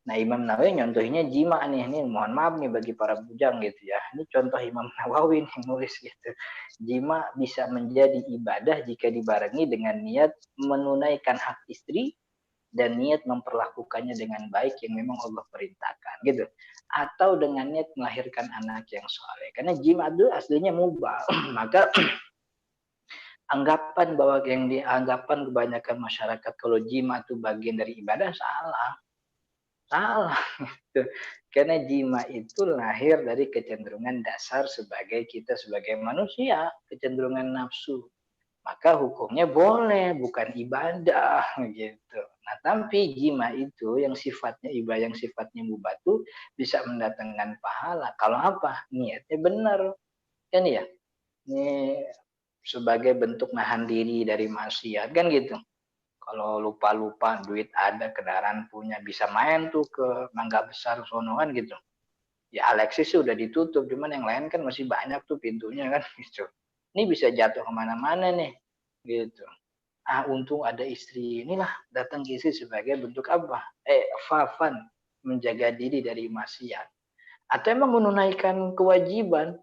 Nah, Imam Nawawi nyontohnya jima nih. Ini mohon maaf nih bagi para bujang gitu ya. Ini contoh Imam Nawawi nih nulis gitu. Jima bisa menjadi ibadah jika dibarengi dengan niat menunaikan hak istri dan niat memperlakukannya dengan baik yang memang Allah perintahkan gitu, atau dengan niat melahirkan anak yang soleh, karena jima itu aslinya mubah. Maka anggapan bahwa yang dianggapan kebanyakan masyarakat kalau jima itu bagian dari ibadah, salah gitu. Karena jima itu lahir dari kecenderungan dasar sebagai kita sebagai manusia, kecenderungan nafsu, maka hukumnya boleh, bukan ibadah gitu. Nah, tapi jima itu yang sifatnya ibadah, yang sifatnya mubah itu bisa mendatangkan pahala. Kalau apa? Niatnya benar. Kan ya? Ini sebagai bentuk nahan diri dari maksiat kan gitu. Kalau lupa-lupa duit ada, kendaraan punya, bisa main tuh ke Mangga Besar sono kan gitu. Ya Alexis sudah ditutup, cuman yang lain kan masih banyak tuh pintunya kan gitu. Ini bisa jatuh kemana-mana nih gitu. Untung ada istri, inilah datang ke istri sebagai bentuk apa? Fafan, menjaga diri dari maksiat. Atau emang menunaikan kewajiban,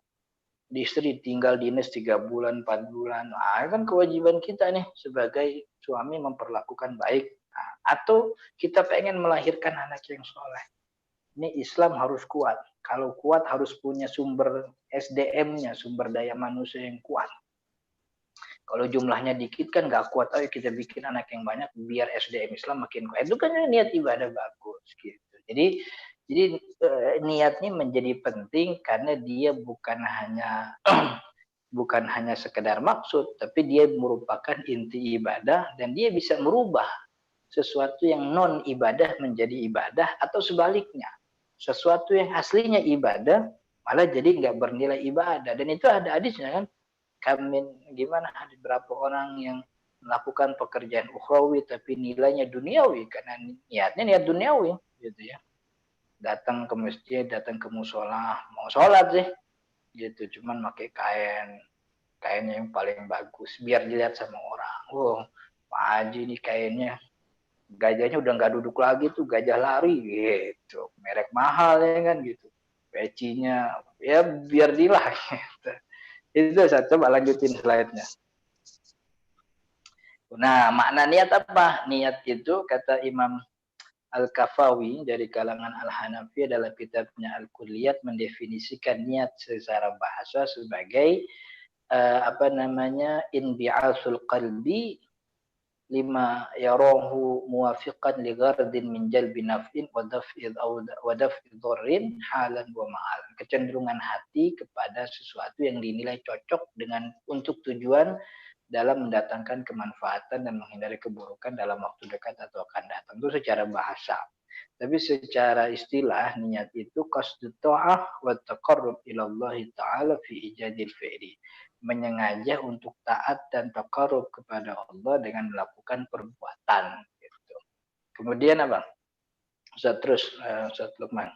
di istri tinggal dinas 3 bulan, 4 bulan. Kan kewajiban kita nih sebagai suami memperlakukan baik. Atau kita pengen melahirkan anak yang soleh. Ini Islam harus kuat. Kalau kuat harus punya sumber SDM-nya, sumber daya manusia yang kuat. Kalau jumlahnya dikit kan nggak kuat, ayo kita bikin anak yang banyak biar SDM Islam makin kuat. Itu kan niat ibadah bagus gitu. Jadi niatnya menjadi penting karena dia bukan hanya bukan hanya sekedar maksud, tapi dia merupakan inti ibadah dan dia bisa merubah sesuatu yang non ibadah menjadi ibadah atau sebaliknya. Sesuatu yang aslinya ibadah malah jadi nggak bernilai ibadah, dan itu ada hadisnya kan. Gimana ada beberapa orang yang melakukan pekerjaan ukhrawi tapi nilainya duniawi karena niatnya niat duniawi gitu ya. Datang ke masjid, datang ke musola, mau sholat sih gitu, cuman pakai kainnya yang paling bagus biar dilihat sama orang. Pak Haji ini kainnya, gajahnya udah nggak duduk lagi tuh, gajah lari gitu, merek mahal ya kan gitu, pecinya ya biar dilah gitu. Itu saya coba lanjutin slide-nya. Nah, makna niat apa? Niat itu kata Imam Al-Kafawi dari kalangan Al-Hanafi adalah kitabnya Al-Kulliyat mendefinisikan niat secara bahasa sebagai inbi'asul qalbi lima yarahu muwafiqan li ghardin min jalbi naf'in wa daf'i dharrin halan wa ma'al. Kecenderungan hati kepada sesuatu yang dinilai cocok dengan untuk tujuan dalam mendatangkan kemanfaatan dan menghindari keburukan dalam waktu dekat atau akan datang. Itu secara bahasa. Tapi secara istilah niat itu qasdu ta'ah wa taqarrub ila Allah taala fi ijadil fi'li. Menyengaja untuk taat dan taqarrub kepada Allah dengan melakukan perbuatan gitu. Kemudian apa? Ustaz Lukman.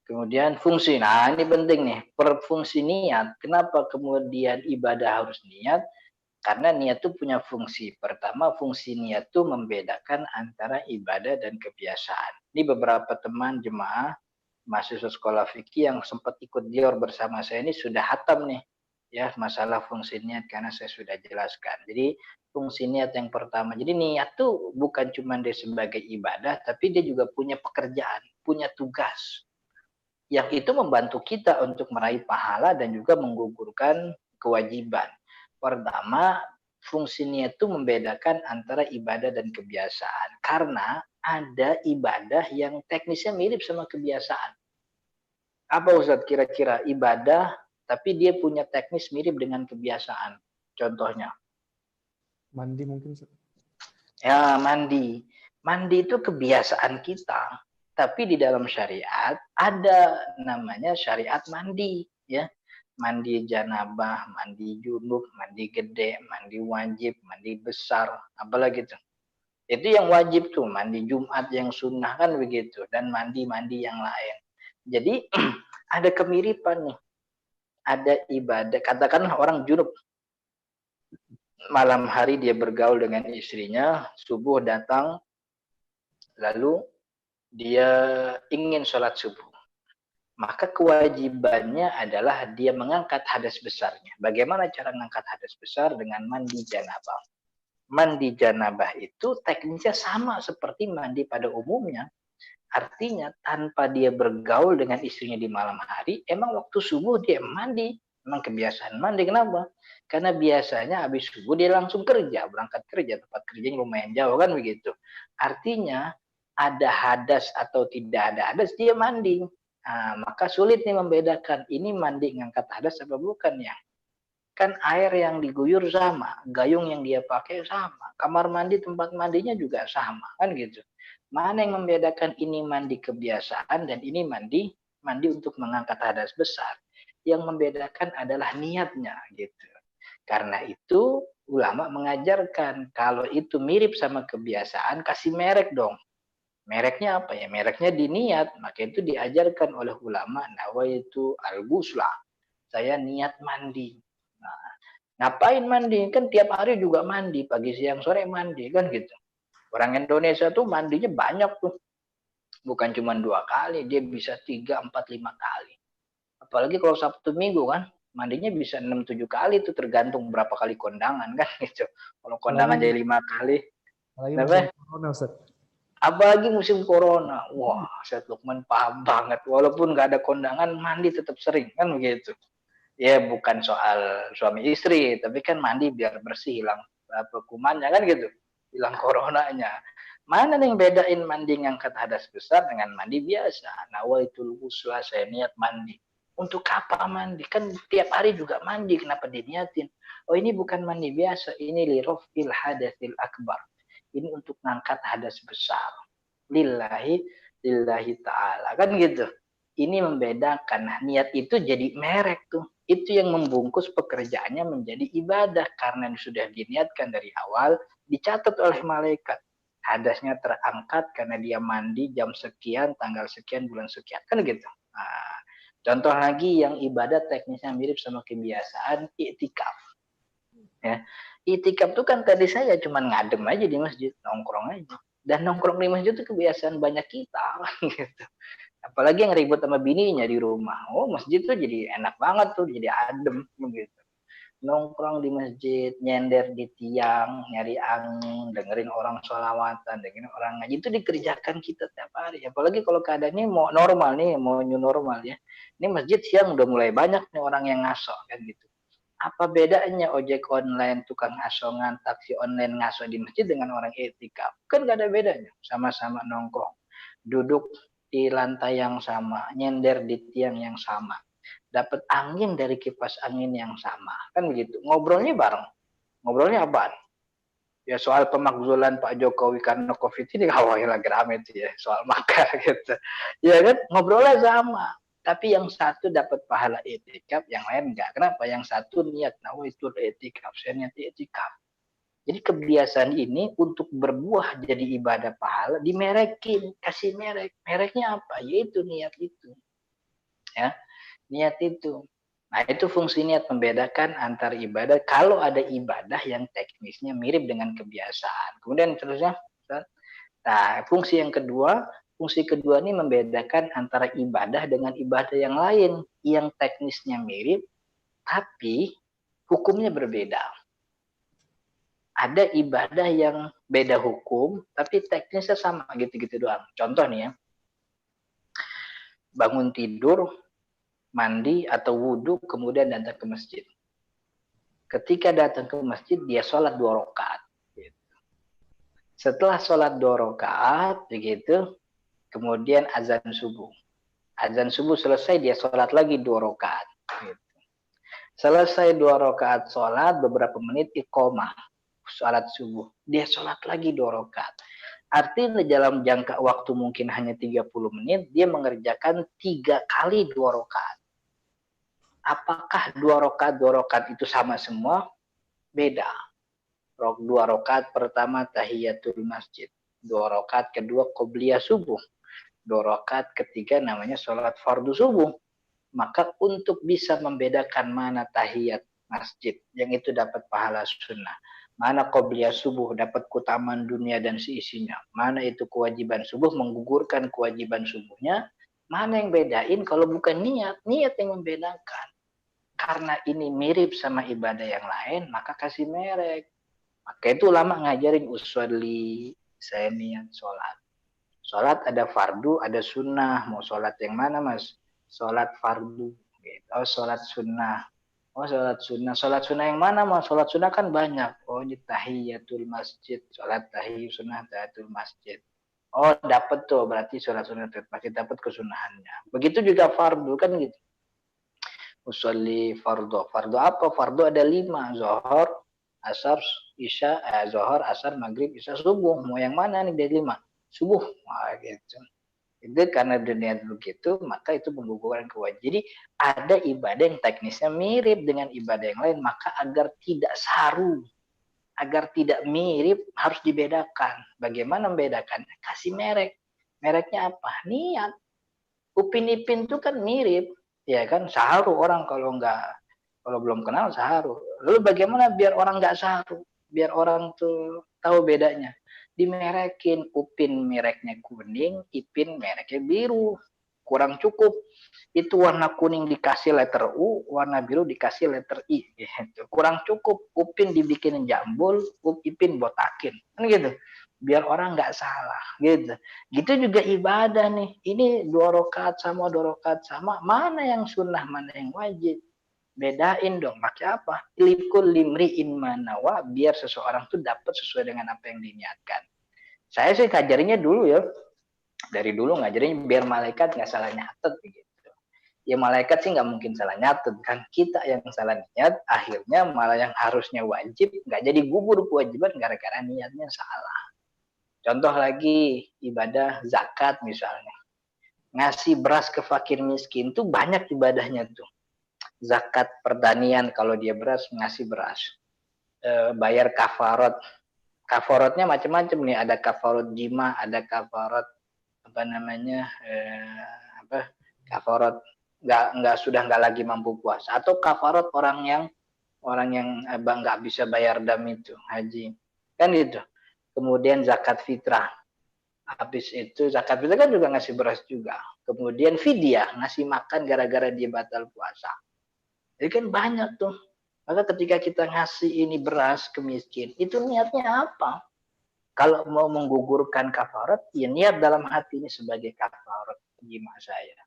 Kemudian fungsi. Nah, ini penting nih. Fungsi niat. Kenapa kemudian ibadah harus niat? Karena niat itu punya fungsi. Pertama, fungsi niat itu membedakan antara ibadah dan kebiasaan. Ini beberapa teman jemaah mahasiswa sekolah fikih yang sempat ikut dior bersama saya ini sudah hatam nih ya masalah fungsi niat karena saya sudah jelaskan. Jadi fungsi niat yang pertama. Jadi niat tuh bukan cuma dia sebagai ibadah, tapi dia juga punya pekerjaan, punya tugas. Yang itu membantu kita untuk meraih pahala dan juga menggugurkan kewajiban. Pertama, fungsi niat itu membedakan antara ibadah dan kebiasaan. Karena ada ibadah yang teknisnya mirip sama kebiasaan. Apa Ustadz kira-kira ibadah tapi dia punya teknis mirip dengan kebiasaan? Contohnya? Mandi mungkin. Ya, mandi. Mandi itu kebiasaan kita. Tapi di dalam syariat ada namanya syariat mandi. Ya, mandi janabah, mandi junub, mandi gede, mandi wajib, mandi besar, apalagi itu. Itu yang wajib tuh, mandi Jumat yang sunnah kan begitu, dan mandi-mandi yang lain. Jadi ada kemiripan nih. Ada ibadah, katakanlah orang junub. Malam hari dia bergaul dengan istrinya, subuh datang, lalu dia ingin sholat subuh, maka kewajibannya adalah dia mengangkat hadas besarnya. Bagaimana cara mengangkat hadas besar? Dengan mandi janabah. Mandi janabah itu teknisnya sama seperti mandi pada umumnya. Artinya tanpa dia bergaul dengan istrinya di malam hari, emang waktu subuh dia mandi. Emang kebiasaan mandi. Kenapa? Karena biasanya habis subuh dia langsung kerja, berangkat kerja, tempat kerjanya lumayan jauh kan begitu. Artinya ada hadas atau tidak ada hadas, dia mandi. Nah, maka sulit nih membedakan ini mandi ngangkat hadas apa bukan ya. Kan air yang diguyur sama, gayung yang dia pakai sama, kamar mandi tempat mandinya juga sama, kan gitu. Mana yang membedakan ini mandi kebiasaan dan ini mandi untuk mengangkat hadas besar? Yang membedakan adalah niatnya gitu. Karena itu ulama mengajarkan kalau itu mirip sama kebiasaan kasih merek dong. Mereknya apa ya? Mereknya di niat. Maka itu diajarkan oleh ulama nawaitu al-ghusla. Saya niat mandi. Nah, ngapain mandi? Kan tiap hari juga mandi, pagi siang sore mandi kan gitu. Orang Indonesia tuh mandinya banyak tuh. Bukan cuma 2 kali, dia bisa 3, 4, 5 kali. Apalagi kalau Sabtu Minggu kan, mandinya bisa 6, 7 kali tuh tergantung berapa kali kondangan kan gitu. Kalau kondangan Apalagi jadi 5 kali, musim kenapa? corona, Ustaz. Apalagi musim corona. Wah, Ustaz Lukman paham banget. Walaupun nggak ada kondangan, mandi tetap sering kan begitu. Ya bukan soal suami istri, tapi kan mandi biar bersih, hilang kumannya kan gitu, hilang coronanya. Mana nih yang bedain mandi ngangkat hadas besar dengan mandi biasa? Nawaitul ghusla, saya niat mandi. Untuk apa mandi? Kan tiap hari juga mandi, kenapa diniatin? Oh ini bukan mandi biasa, ini lirofil hadasil akbar. Ini untuk ngangkat hadas besar. Lillahi, lillahi ta'ala. Kan gitu. Ini membedakan. Nah, niat itu jadi merek tuh. Itu yang membungkus pekerjaannya menjadi ibadah. Karena sudah diniatkan dari awal, dicatat oleh malaikat. Hadasnya terangkat karena dia mandi jam sekian, tanggal sekian, bulan sekian. Kan gitu. Nah, contoh lagi yang ibadah teknisnya mirip sama kebiasaan, i'tikaf. Ya. I'tikaf tuh kan tadi saya cuma ngadem aja di masjid, nongkrong aja. Dan nongkrong di masjid itu kebiasaan banyak kita gitu. Apalagi yang ribut sama bininya di rumah. Oh, masjid tuh jadi enak banget tuh, jadi adem gitu. Nongkrong di masjid, nyender di tiang, nyari angin, dengerin orang sholawatan, dengerin orang ngaji, itu dikerjakan kita tiap hari. Apalagi kalau keadaannya mau normal nih, mau new normal ya. Ini masjid siang udah mulai banyak nih orang yang ngaso kan gitu. Apa bedanya ojek online, tukang asongan, taksi online ngaso di masjid dengan orang etikaf? Kan gak ada bedanya, sama-sama nongkrong. Duduk di lantai yang sama, nyender di tiang yang sama. Dapat angin dari kipas angin yang sama. Kan begitu. Ngobrolnya bareng. Ngobrolnya apaan? Ya soal pemakzulan Pak Jokowi karena COVID ini yang lagi rame itu ya. Soal makan gitu. Ya kan ngobrolnya sama. Tapi yang satu dapat pahala etikaf, yang lain enggak. Kenapa? Yang satu niat, itu etikaf, saya niat etikaf. Jadi kebiasaan ini untuk berbuah jadi ibadah pahala dimerekin, kasih merek. Mereknya apa? Yaitu niat itu. Ya, niat itu. Nah, itu fungsi niat membedakan antara ibadah. Kalau ada ibadah yang teknisnya mirip dengan kebiasaan. Kemudian terusnya, nah, fungsi kedua ini membedakan antara ibadah dengan ibadah yang lain yang teknisnya mirip tapi hukumnya berbeda. Ada ibadah yang beda hukum tapi teknisnya sama gitu-gitu doang. Contoh nih ya. Bangun tidur, mandi atau wudhu kemudian datang ke masjid. Ketika datang ke masjid dia sholat 2 rakaat. Setelah sholat 2 rakaat begitu, kemudian azan subuh. Azan subuh selesai dia sholat lagi 2 rakaat. Gitu. Selesai 2 rakaat sholat, beberapa menit iqomah. Sholat subuh. Dia sholat lagi 2 rakaat. Artinya dalam jangka waktu mungkin hanya 30 menit, dia mengerjakan 3 kali 2 rakaat. Apakah 2 rakaat itu sama semua? Beda. 2 rakaat pertama tahiyatul masjid. 2 rakaat kedua qobliyah subuh. 2 rakaat ketiga namanya sholat fardu subuh. Maka untuk bisa membedakan mana tahiyat masjid yang itu dapat pahala sunnah, Mana qobliyah subuh dapat keutamaan dunia dan seisinya. Mana itu kewajiban subuh menggugurkan kewajiban subuhnya. Mana yang bedain kalau bukan niat. Niat yang membedakan. Karena ini mirip sama ibadah yang lain, maka kasih merek. Maka itu ulama ngajarin usolli, saya niat sholat. Sholat ada fardu, ada sunnah. Mau sholat yang mana mas? Sholat fardu. Gitu. Oh sholat sunnah. Oh sholat sunnah. Sholat sunnah yang mana mas? Sholat sunnah kan banyak. Oh di tahiyatul masjid. Sholat tahiyat sunnah tahiyatul masjid. Oh dapat tuh berarti sholat sunnah masjid dapat kesunahannya. Begitu juga fardu kan gitu. Usolli fardu. Fardu apa? Fardu ada 5. Zohor, asar, isya, zohor, asar, maghrib, isya, subuh. Mau yang mana nih dari 5? Subuh. Wah gitu. Itu karena dunia begitu, maka itu menggugurkan kewajiban. Jadi ada ibadah yang teknisnya mirip dengan ibadah yang lain, maka agar tidak saru, agar tidak mirip harus dibedakan. Bagaimana membedakan? Kasih merek. Mereknya apa? Niat. Upin Ipin itu kan mirip, ya kan? Saharu orang kalau belum kenal saharu. Lalu bagaimana biar orang nggak saharu? Biar orang tuh tahu bedanya. Dimerekin, Upin mereknya kuning, Ipin mereknya biru. Kurang cukup. Itu warna kuning dikasih letter U, warna biru dikasih letter I. Gitu. Kurang cukup. Upin dibikinin jambul, Ipin botakin. Kan gitu. Biar orang nggak salah. Gitu. Gitu juga ibadah nih. Ini 2 rakaat sama 2 rakaat sama. Mana yang sunnah, mana yang wajib? Bedain dong. Pakai apa? Likul limri'in manawa. Biar seseorang tuh dapat sesuai dengan apa yang diniatkan. Saya sih ngajarinya dulu ya. Dari dulu ngajarin biar malaikat nggak salah nyatet begitu. Ya malaikat sih nggak mungkin salah nyatet kan, kita yang salah niat, akhirnya malah yang harusnya wajib nggak jadi gugur kewajiban gara-gara niatnya salah. Contoh lagi ibadah zakat misalnya, ngasih beras ke fakir miskin tuh banyak ibadahnya tuh. Zakat pertanian kalau dia beras ngasih beras, bayar kafarot, kafarotnya macam-macam nih, ada kafarot jima, ada kafarot apa namanya apa kafarot nggak lagi mampu puasa, atau kafarot orang yang nggak bisa bayar dam itu haji kan gitu. Kemudian zakat fitrah, habis itu zakat fitrah kan juga ngasih beras juga. Kemudian fidyah, ngasih makan gara-gara dia batal puasa. Jadi kan banyak tuh. Maka ketika kita ngasih ini beras ke miskin, itu niatnya apa? Kalau mau menggugurkan kafarat, ya niat dalam hati ini sebagai kafarat jima saya.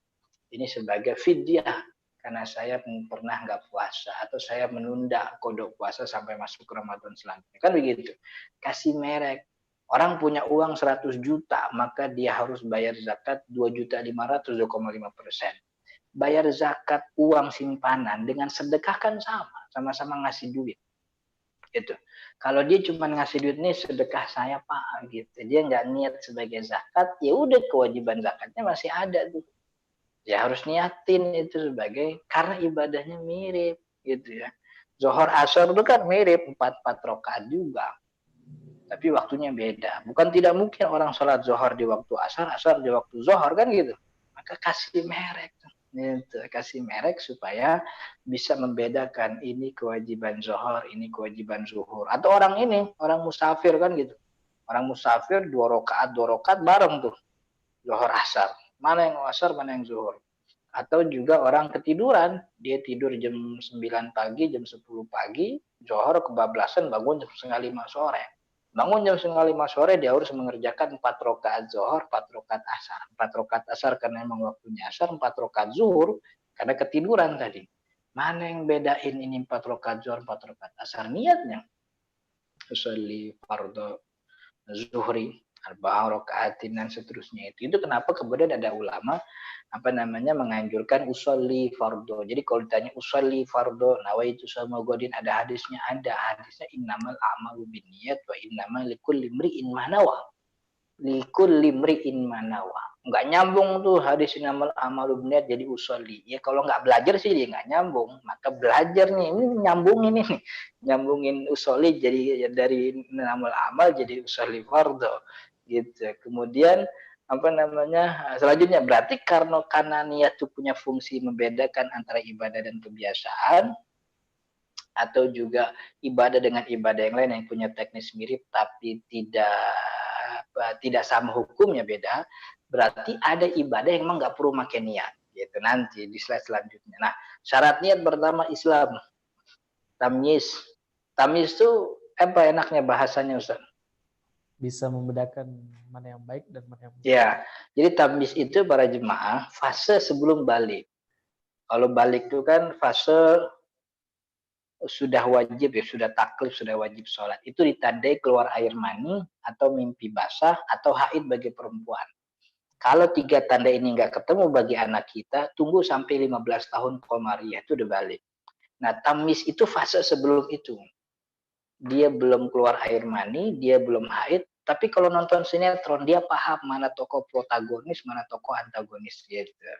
Ini sebagai fidyah karena saya pernah nggak puasa atau saya menunda kodok puasa sampai masuk Ramadan selanjutnya. Kan begitu. Kasih merek. Orang punya uang 100 juta, maka dia harus bayar zakat 2.500.000, 2,5%. Bayar zakat uang simpanan dengan sedekah kan sama-sama ngasih duit. Gitu. Kalau dia cuma ngasih duit nih sedekah saya Pak gitu, dia nggak niat sebagai zakat, ya udah kewajiban zakatnya masih ada tuh. Ya harus niatin itu sebagai karena ibadahnya mirip gitu ya. Zohor asar itu kan mirip 4 rakaat juga, tapi waktunya beda. Bukan tidak mungkin orang sholat zohor di waktu asar, asar di waktu zohor kan gitu. Maka kasih merek. Gitu. Kasih merek supaya bisa membedakan ini kewajiban zohor, ini kewajiban zuhur. Atau orang ini, orang musafir kan gitu. Orang musafir 2 rakaat bareng tuh. Zohor asar. Mana yang asar, mana yang zuhur. Atau juga orang ketiduran, dia tidur jam 9 pagi, jam 10 pagi, zohor kebablasan bangun jam setengah 5 sore. Bangun jam setengah 5 sore, dia harus mengerjakan 4 rakaat zohor, 4 rakaat asar. 4 rakaat asar karena memang waktunya asar, 4 rakaat zuhur karena ketiduran tadi. Mana yang bedain ini 4 rakaat zohor, 4 rakaat asar? Niatnya. Usolli fardhu zuhri, arba'a rakaatin dan seterusnya itu. Itu kenapa kemudian ada ulama menganjurkan usolli fardhu. Jadi kalau ditanya usolli fardhu, nawaitu sama godin, ada hadisnya, innamal a'malu binniyat wa innamal likulli imri'in ma nawa. Likulli imri'in ma nawa. Enggak nyambung tuh hadis innamal a'malu binniyat jadi usolli. Ya kalau nggak belajar sih dia nggak nyambung. Maka belajar nih, ini nyambungin ini. Nyambungin usolli jadi dari innamal amal jadi usolli fardhu gitu. Kemudian selanjutnya berarti karena niat itu punya fungsi membedakan antara ibadah dan kebiasaan, atau juga ibadah dengan ibadah yang lain yang punya teknis mirip tapi tidak sama hukumnya beda, berarti ada ibadah yang memang nggak perlu pakai niat. Gitu nanti di slide selanjutnya. Nah, syarat niat pertama Islam, tamyiz. Tamyiz itu apa enaknya bahasanya Ustaz? Bisa membedakan mana yang baik dan mana yang buruk. Ya, jadi tamyiz itu para jemaah fase sebelum balik. Kalau balik itu kan fase sudah wajib ya, sudah taklif, sudah wajib sholat. Itu ditandai keluar air mani atau mimpi basah atau haid bagi perempuan. Kalau 3 tanda ini nggak ketemu bagi anak kita, tunggu sampai 15 tahun Komariah itu udah balik. Nah, tamis itu fase sebelum itu. Dia belum keluar air mani, dia belum haid, tapi kalau nonton sinetron dia paham mana tokoh protagonis, mana tokoh antagonis gitu.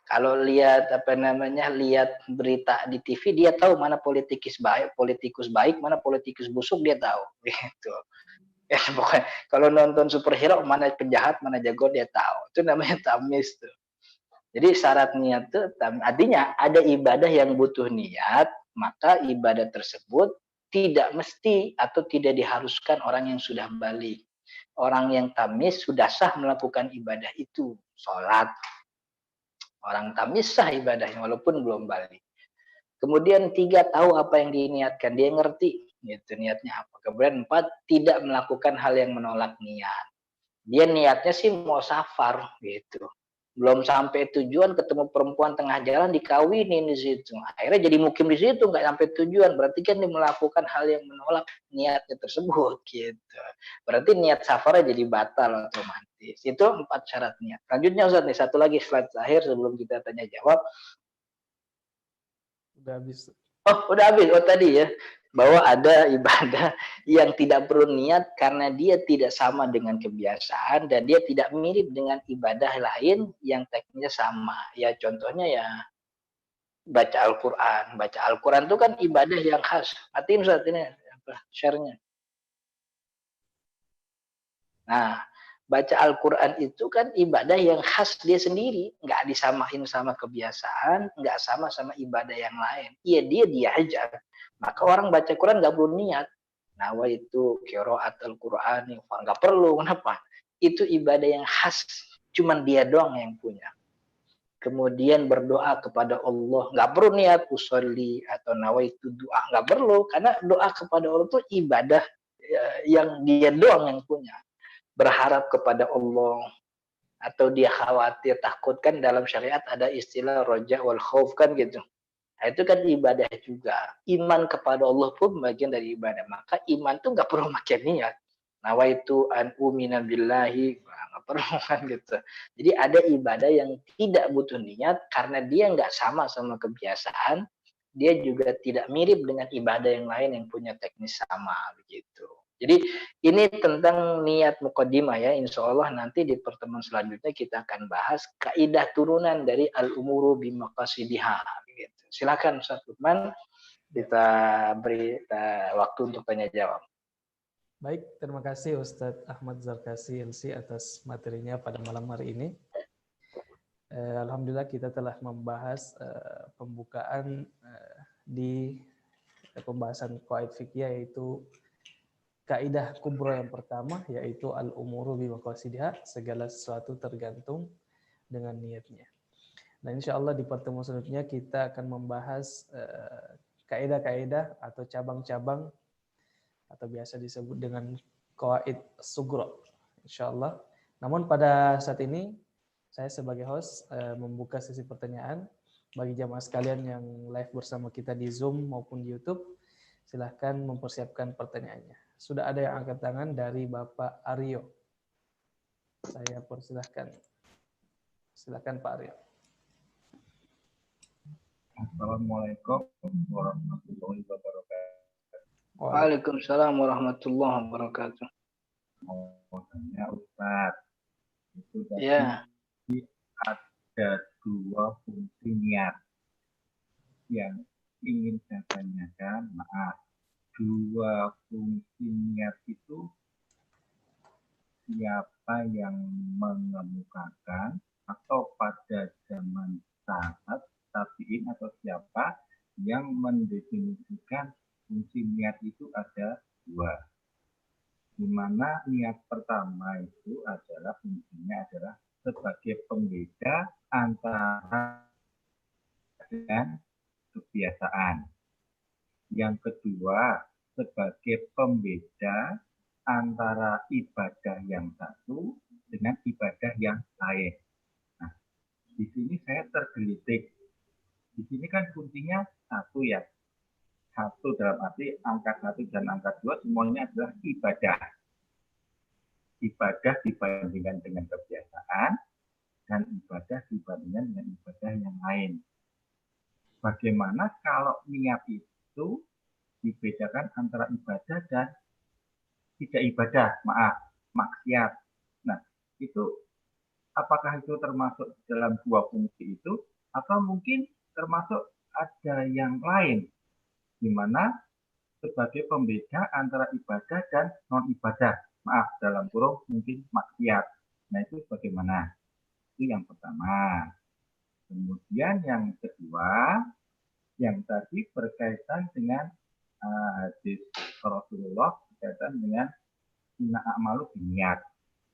Kalau lihat lihat berita di TV dia tahu mana politikus baik, mana politikus busuk dia tahu gitu. Ya pokoknya kalau nonton superhero mana penjahat, mana jago dia tahu. Itu namanya tamyiz tuh. Jadi syarat niat tuh artinya ada ibadah yang butuh niat, maka ibadah tersebut tidak mesti atau tidak diharuskan orang yang sudah balik. Orang yang tamyiz sudah sah melakukan ibadah itu, sholat. Orang tamyiz sah ibadahnya walaupun belum balik. Kemudian 3 tahu apa yang diniatkan, dia ngerti gitu niatnya apa. Kemudian 4 tidak melakukan hal yang menolak niat. Dia niatnya sih mau safar gitu. Belum sampai tujuan ketemu perempuan tengah jalan dikawinin di situ. Akhirnya jadi mukim di situ nggak sampai tujuan. Berarti kan dia melakukan hal yang menolak niatnya tersebut gitu. Berarti niat safarnya jadi batal otomatis. Itu 4 syarat niat. Lanjutnya Ustaz nih satu lagi slide terakhir sebelum kita tanya jawab. Udah habis. Oh, udah habis. Oh, tadi ya. Bahwa ada ibadah yang tidak perlu niat karena dia tidak sama dengan kebiasaan dan dia tidak mirip dengan ibadah lain yang teknisnya sama. Ya contohnya ya baca Al-Quran. Baca Al-Quran itu kan ibadah yang khas. Matiin saat ini share-nya. Nah, baca Al-Quran itu kan ibadah yang khas dia sendiri. Nggak disamain sama kebiasaan, nggak sama ibadah yang lain. Iya, dia aja. Maka orang baca Quran nggak perlu niat. Nawaitu qiraat Al-Quran. Nggak perlu, kenapa? Itu ibadah yang khas. Cuman dia doang yang punya. Kemudian berdoa kepada Allah. Nggak perlu niat usolli atau nawaitu doa. Nggak perlu. Karena doa kepada Allah itu ibadah yang dia doang yang punya. Berharap kepada Allah atau dia khawatir takut kan dalam syariat ada istilah roja wal khauf kan gitu. Nah, itu kan ibadah juga. Iman kepada Allah pun bagian dari ibadah. Maka iman tuh nggak perlu pakai niat. Nawaitu an umina billahi nggak perlu kan gitu. Jadi ada ibadah yang tidak butuh niat karena dia nggak sama kebiasaan. Dia juga tidak mirip dengan ibadah yang lain yang punya teknis sama begitu. Jadi ini tentang niat muqaddimah ya. Insya Allah nanti di pertemuan selanjutnya kita akan bahas kaidah turunan dari al-umuru bimaqasidiha. Gitu. Silakan Ustaz Lukman, kita beri waktu untuk tanya jawab. Baik, terima kasih Ustadz Ahmad Zarkasi LC atas materinya pada malam hari ini. Alhamdulillah kita telah membahas pembukaan di pembahasan qawaid fikih yaitu kaidah kubra yang pertama yaitu al-umuru bimaqasidiha, segala sesuatu tergantung dengan niatnya. Nah, insya Allah di pertemuan selanjutnya kita akan membahas kaidah-kaidah atau cabang-cabang atau biasa disebut dengan qawaid sugro, insya Allah. Namun pada saat ini saya sebagai host membuka sesi pertanyaan bagi jamaah sekalian yang live bersama kita di Zoom maupun di YouTube. Silahkan mempersiapkan pertanyaannya. Sudah ada yang angkat tangan dari Bapak Aryo. Saya persilahkan. Silakan Pak Aryo. Assalamualaikum warahmatullahi wabarakatuh. Waalaikumsalam warahmatullahi wabarakatuh. Mohonnya Ustaz, itu tadi ada 2 fungsi niat yang ingin saya tanyakan. Maaf, 2 fungsi niat itu siapa yang mengemukakan atau pada zaman sahabat tabi'in atau siapa yang mendefinisikan fungsi niat itu ada dua. Di mana niat pertama itu adalah fungsinya adalah sebagai pembeda antara dengan kebiasaan. Yang kedua, sebagai pembeda antara ibadah yang satu dengan ibadah yang lain. Nah, di sini saya tergelitik. Di sini kan kuncinya satu ya. Satu dalam arti angka 1 dan angka 2 semuanya adalah ibadah. Ibadah dibandingkan dengan kebiasaan dan ibadah dibandingkan dengan ibadah yang lain. Bagaimana kalau niat itu dibedakan antara ibadah dan tidak ibadah, maksiat. Nah, itu apakah itu termasuk dalam dua fungsi itu atau mungkin termasuk ada yang lain di mana sebagai pembeda antara ibadah dan non ibadah, dalam kurung mungkin maksiat. Nah, itu bagaimana? Itu yang pertama. Kemudian yang kedua, yang tadi berkaitan dengan hadis Rasulullah berkaitan dengan inna a'malu biniat,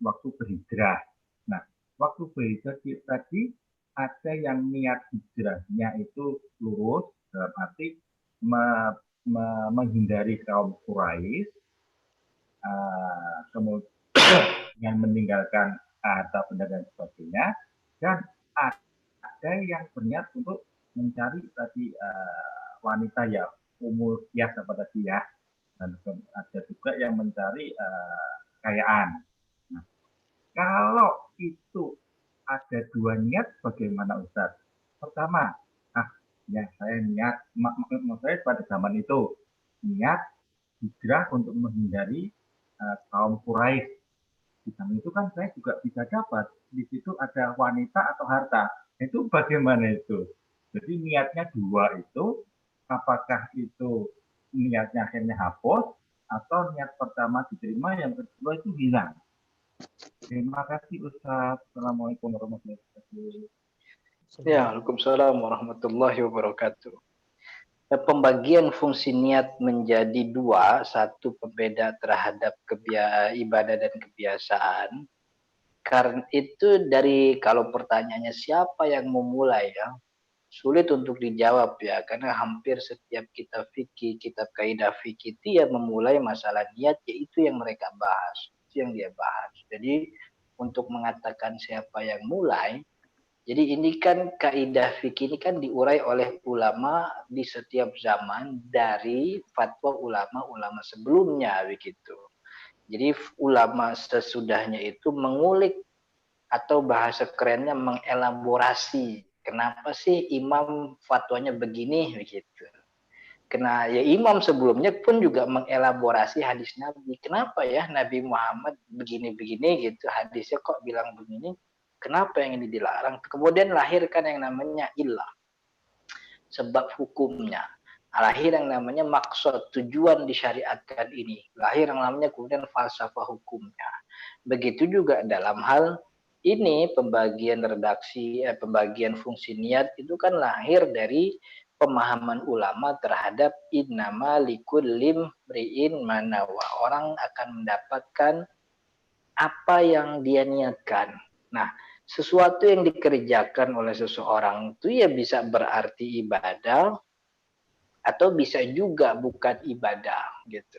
waktu berhijrah. Nah, waktu berhijrah tadi ada yang niat hijrahnya itu lurus, dalam arti menghindari kaum Quraisy, kemudian meninggalkan harta benda dan sebagainya, dan ada yang berniat untuk mencari tadi wanita ya umur ya kepada dia, dan ada juga yang mencari kekayaan. Nah, kalau itu ada dua niat, bagaimana Ustaz? Pertama, ya saya niat, maksud saya pada zaman itu niat hijrah untuk menghindari kaum Quraisy. Di sana itu kan saya juga bisa dapat di situ ada wanita atau harta. Itu bagaimana itu? Jadi niatnya dua itu, apakah itu niatnya akhirnya hapus atau niat pertama diterima, yang kedua itu hilang? Terima kasih Ustaz. Assalamualaikum warahmatullahi wabarakatuh. Ya, Waalaikumsalam warahmatullahi wabarakatuh. Pembagian fungsi niat menjadi dua, satu pembeda terhadap ibadah dan kebiasaan. Karena itu dari kalau pertanyaannya siapa yang memulai ya, sulit untuk dijawab ya, karena hampir setiap kitab fikih, kitab kaidah fikih itu yang memulai masalah niat, yaitu yang mereka bahas, itu yang dia bahas. Jadi untuk mengatakan siapa yang mulai, jadi ini kan kaidah fikih ini kan diurai oleh ulama di setiap zaman dari fatwa ulama-ulama sebelumnya begitu. Jadi ulama sesudahnya itu mengulik atau bahasa kerennya mengelaborasi. Kenapa sih imam fatwanya begini begitu. Karena ya imam sebelumnya pun juga mengelaborasi hadis Nabi. Kenapa ya Nabi Muhammad begini-begini gitu, hadisnya kok bilang begini? Kenapa yang ini dilarang? Kemudian lahirkan yang namanya illah, sebab hukumnya. Lahir yang namanya maksud, tujuan disyariatkan ini. Lahir yang namanya kemudian falsafah hukumnya. Begitu juga dalam hal ini pembagian redaksi, pembagian fungsi niat itu kan lahir dari pemahaman ulama terhadap innama likullim mri'in manawa. Orang akan mendapatkan apa yang dia niatkan. Nah, sesuatu yang dikerjakan oleh seseorang itu ya bisa berarti ibadah atau bisa juga bukan ibadah gitu.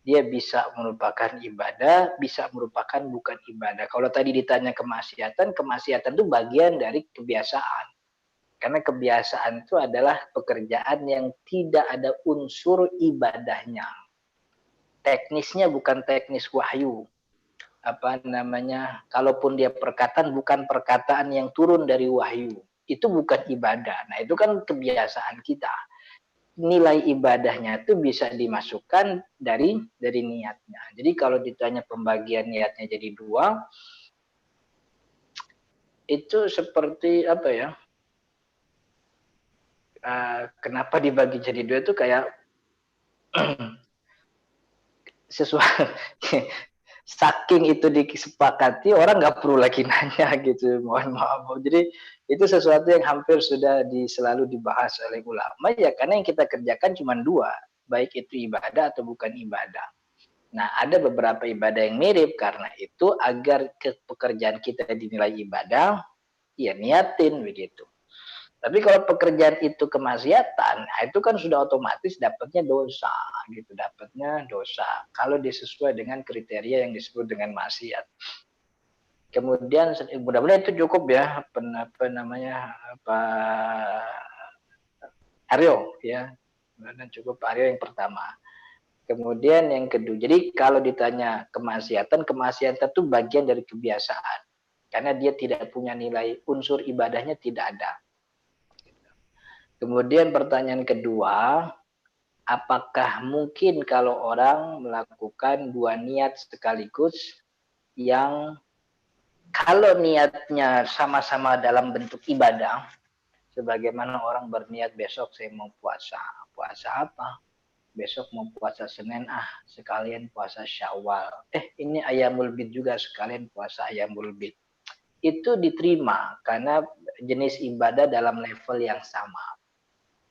Dia bisa merupakan ibadah, bisa merupakan bukan ibadah. Kalau tadi ditanya kemaksiatan, kemaksiatan itu bagian dari kebiasaan. Karena kebiasaan itu adalah pekerjaan yang tidak ada unsur ibadahnya. Teknisnya bukan teknis wahyu. Kalaupun dia perkataan, bukan perkataan yang turun dari wahyu. Itu bukan ibadah. Nah, itu kan kebiasaan kita. Nilai ibadahnya itu bisa dimasukkan dari niatnya. Jadi kalau ditanya pembagian niatnya jadi dua, itu seperti apa ya? Kenapa dibagi jadi dua itu kayak sesuatu saking itu disepakati, orang nggak perlu lagi nanya gitu. Mohon maaf. Jadi itu sesuatu yang hampir sudah selalu dibahas oleh ulama ya, karena yang kita kerjakan cuma dua, baik itu ibadah atau bukan ibadah. Nah, ada beberapa ibadah yang mirip, karena itu agar pekerjaan kita dinilai ibadah, ya niatin begitu. Tapi kalau pekerjaan itu kemaksiatan, nah itu kan sudah otomatis dapatnya dosa, gitu, dapatnya dosa. Kalau disesuai dengan kriteria yang disebut dengan maksiat. Kemudian mudah-mudahan itu cukup ya, apa namanya, Pak Aryo ya, mudah-mudahan cukup Pak Aryo yang pertama. Kemudian yang kedua, jadi kalau ditanya kemaksiatan itu bagian dari kebiasaan, karena dia tidak punya nilai, unsur ibadahnya tidak ada. Kemudian pertanyaan kedua, apakah mungkin kalau orang melakukan dua niat sekaligus yang kalau niatnya sama-sama dalam bentuk ibadah, sebagaimana orang berniat besok saya mau puasa. Puasa apa? Besok mau puasa Senin, sekalian puasa Syawal. Ini Ayamul Bid juga, sekalian puasa Ayamul Bid. Itu diterima karena jenis ibadah dalam level yang sama.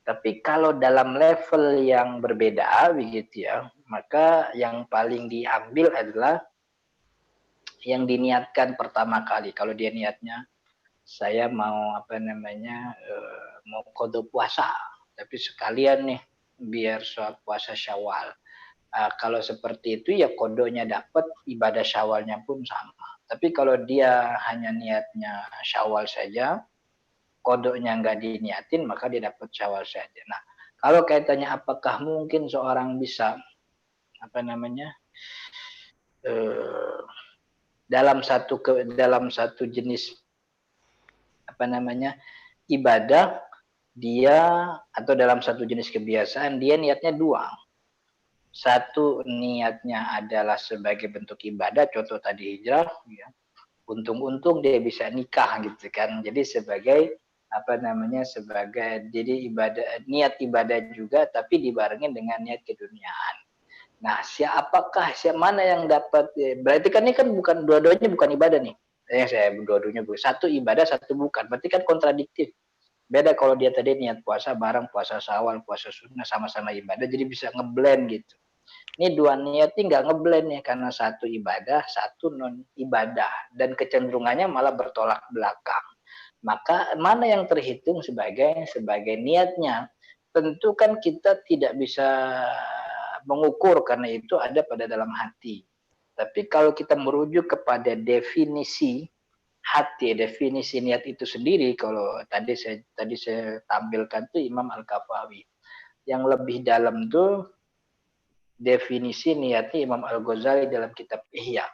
Tapi kalau dalam level yang berbeda begitu ya, maka yang paling diambil adalah yang diniatkan pertama kali. Kalau dia niatnya saya mau mau qada puasa, tapi sekalian nih biar puasa Syawal. Kalau seperti itu ya kodonya dapat, ibadah Syawalnya pun sama. Tapi kalau dia hanya niatnya Syawal saja, kodoknya nggak diniatin, maka dia dapat Syawal saja. Nah, kalau kaitannya apakah mungkin seorang bisa dalam satu jenis ibadah dia, atau dalam satu jenis kebiasaan dia niatnya dua. Satu niatnya adalah sebagai bentuk ibadah, contoh tadi hijrah, ya. Untung-untung dia bisa nikah gitu kan. Jadi sebagai sebagai jadi ibadah, niat ibadah juga, tapi dibarengin dengan niat keduniaan. Nah, mana yang dapat? Berarti kan ini kan bukan dua-duanya bukan ibadah nih. Dua-duanya satu ibadah, satu bukan. Berarti kan kontradiktif. Beda kalau dia tadi niat puasa bareng puasa Syawal, puasa sunnah, sama-sama ibadah, jadi bisa ngeblend gitu. Ini dua niat ini nggak ngeblend ya, karena satu ibadah, satu non ibadah, dan kecenderungannya malah bertolak belakang. Maka mana yang terhitung sebagai niatnya? Tentu kan kita tidak bisa mengukur karena itu ada pada dalam hati. Tapi kalau kita merujuk kepada definisi hati, definisi niat itu sendiri, kalau tadi saya tampilkan tuh Imam Al-Kafawi. Yang lebih dalam tuh definisi niatnya Imam Al-Ghazali dalam kitab Ihya.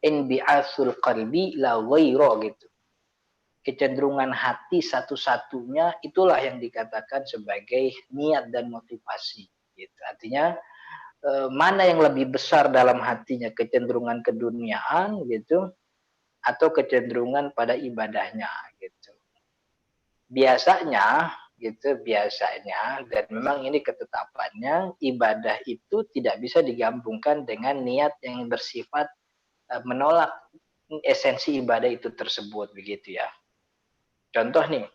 Inbi'asul qalbi la ghayra gitu. Kecenderungan hati satu-satunya itulah yang dikatakan sebagai niat dan motivasi. Gitu. Artinya mana yang lebih besar dalam hatinya, kecenderungan keduniaan gitu, atau kecenderungan pada ibadahnya gitu. Biasanya dan memang ini ketetapannya, ibadah itu tidak bisa digabungkan dengan niat yang bersifat menolak esensi ibadah itu tersebut begitu ya. Contoh nih,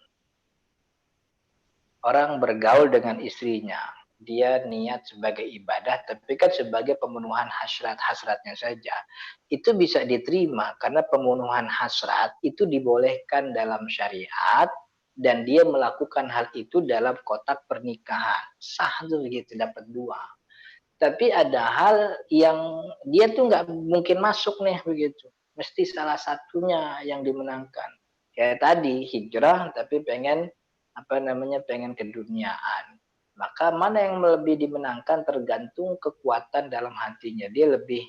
orang bergaul dengan istrinya, dia niat sebagai ibadah, tapi kan sebagai pemenuhan hasratnya saja. Itu bisa diterima karena pemenuhan hasrat itu dibolehkan dalam syariat, dan dia melakukan hal itu dalam kotak pernikahan. Sah tuh begitu, dapat dua. Tapi ada hal yang dia tuh nggak mungkin masuk nih begitu. Mesti salah satunya yang dimenangkan. Kayak tadi hijrah tapi pengen pengen keduniaan. Maka mana yang lebih dimenangkan tergantung kekuatan dalam hatinya. Dia lebih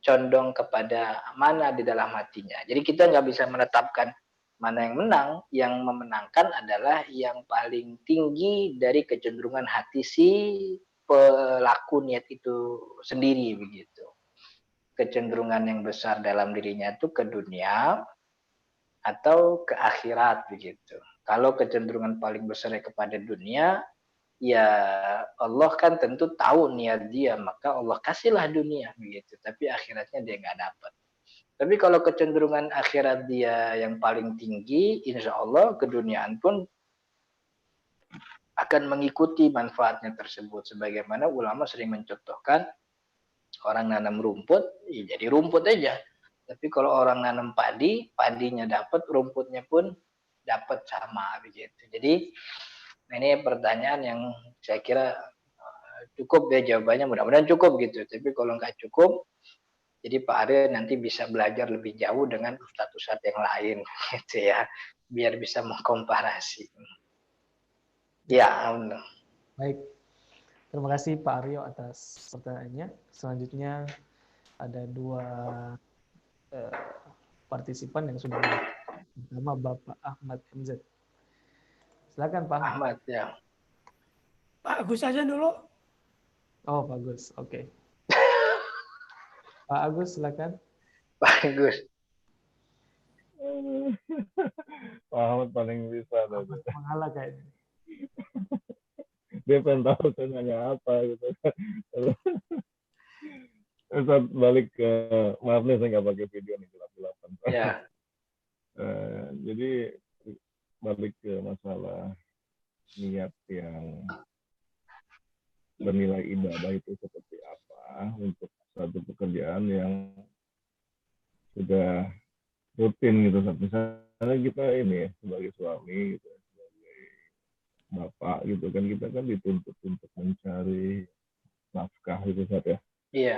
condong kepada mana di dalam hatinya. Jadi kita nggak bisa menetapkan mana yang menang. Yang memenangkan adalah yang paling tinggi dari kecenderungan hati si pelaku niat itu sendiri begitu. Kecenderungan yang besar dalam dirinya itu ke dunia atau ke akhirat begitu. Kalau kecenderungan paling besar kepada dunia, ya Allah kan tentu tahu niat dia, maka Allah kasihlah dunia begitu. Tapi akhiratnya dia nggak dapat. Tapi kalau kecenderungan akhirat dia yang paling tinggi, insya Allah keduniaan pun akan mengikuti manfaatnya tersebut. Sebagaimana ulama sering mencontohkan, orang nanam rumput, ya jadi rumput aja. Tapi kalau orang nanam padi, padinya dapat, rumputnya pun dapat sama begitu. Jadi ini pertanyaan yang saya kira cukup ya jawabannya, mudah-mudahan cukup gitu. Tapi kalau nggak cukup, jadi Pak Arya nanti bisa belajar lebih jauh dengan ustadz-ustadz yang lain gitu ya, biar bisa mengkomparasi. Ya, Baik. Terima kasih Pak Aryo atas pertanyaannya. Selanjutnya ada dua partisipan yang sudah pertama Bapak Ahmad MZ. Silakan Pak Ahmad ya. Pak Agus aja dulu. Oh, Pak Agus. Oke. Pak Agus silakan. Pak Agus. Pak Ahmad paling bisa. Mengalah kayaknya. Dia pengen tahu saya nanya apa gitu. Ustaz balik ke, maaf nih saya nggak pakai video nih, gelap-gelapan. Ya. Jadi balik ke masalah niat yang bernilai ibadah itu seperti apa untuk satu pekerjaan yang sudah rutin gitu. Misalnya kita ini ya, sebagai suami gitu, sebagai bapak gitu kan, kita kan dituntut untuk mencari nafkah gitu Ustaz ya. Iya.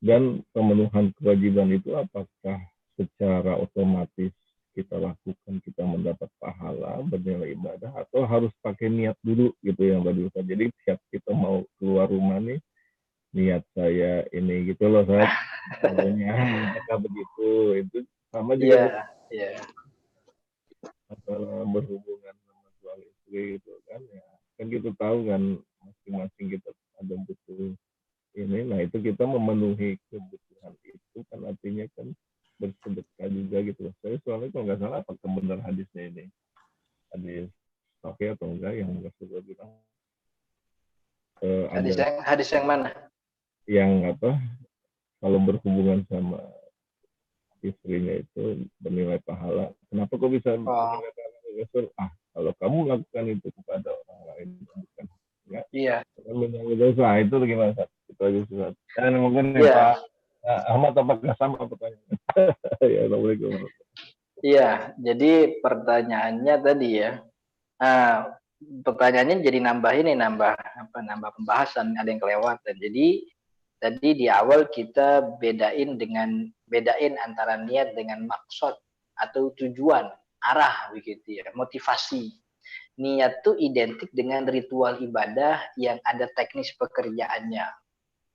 Dan pemenuhan kewajiban itu apakah secara otomatis kita lakukan, kita mendapat pahala bernilai ibadah, atau harus pakai niat dulu gitu yang tadi Ustaz. Jadi tiap kita mau keluar rumah nih, niat saya ini gitu loh Ustaz. Apakah begitu? Itu sama juga masalah berhubungan sama suami istri gitu kan ya. Kan kita tahu kan masing-masing kita ada butuh ini, nah itu kita memenuhi kebutuhan itu kan artinya kan bersedekah juga gitu. Saya soalnya kalau nggak salah apakah benar hadisnya ini hadis sahih atau enggak yang Rasulullah bilang hadis yang mana? Yang apa, kalau berhubungan sama istrinya itu bernilai pahala. Kenapa kok bisa bernilai pahala? Rasul, kalau kamu melakukan itu kepada orang lain bukan ya? Iya. Nah, itu gimana Ustaz? Itu aja Ustaz. Dan mungkin Pak Ahmad apakah sama pertanyaan? Ya, Assalamualaikum. Iya, jadi pertanyaannya tadi ya. Pertanyaannya jadi nambah pembahasan, ada yang kelewatan. Jadi tadi di awal kita bedain antara niat dengan maksud atau tujuan, arah begitu ya, motivasi. Niat itu identik dengan ritual ibadah yang ada teknis pekerjaannya.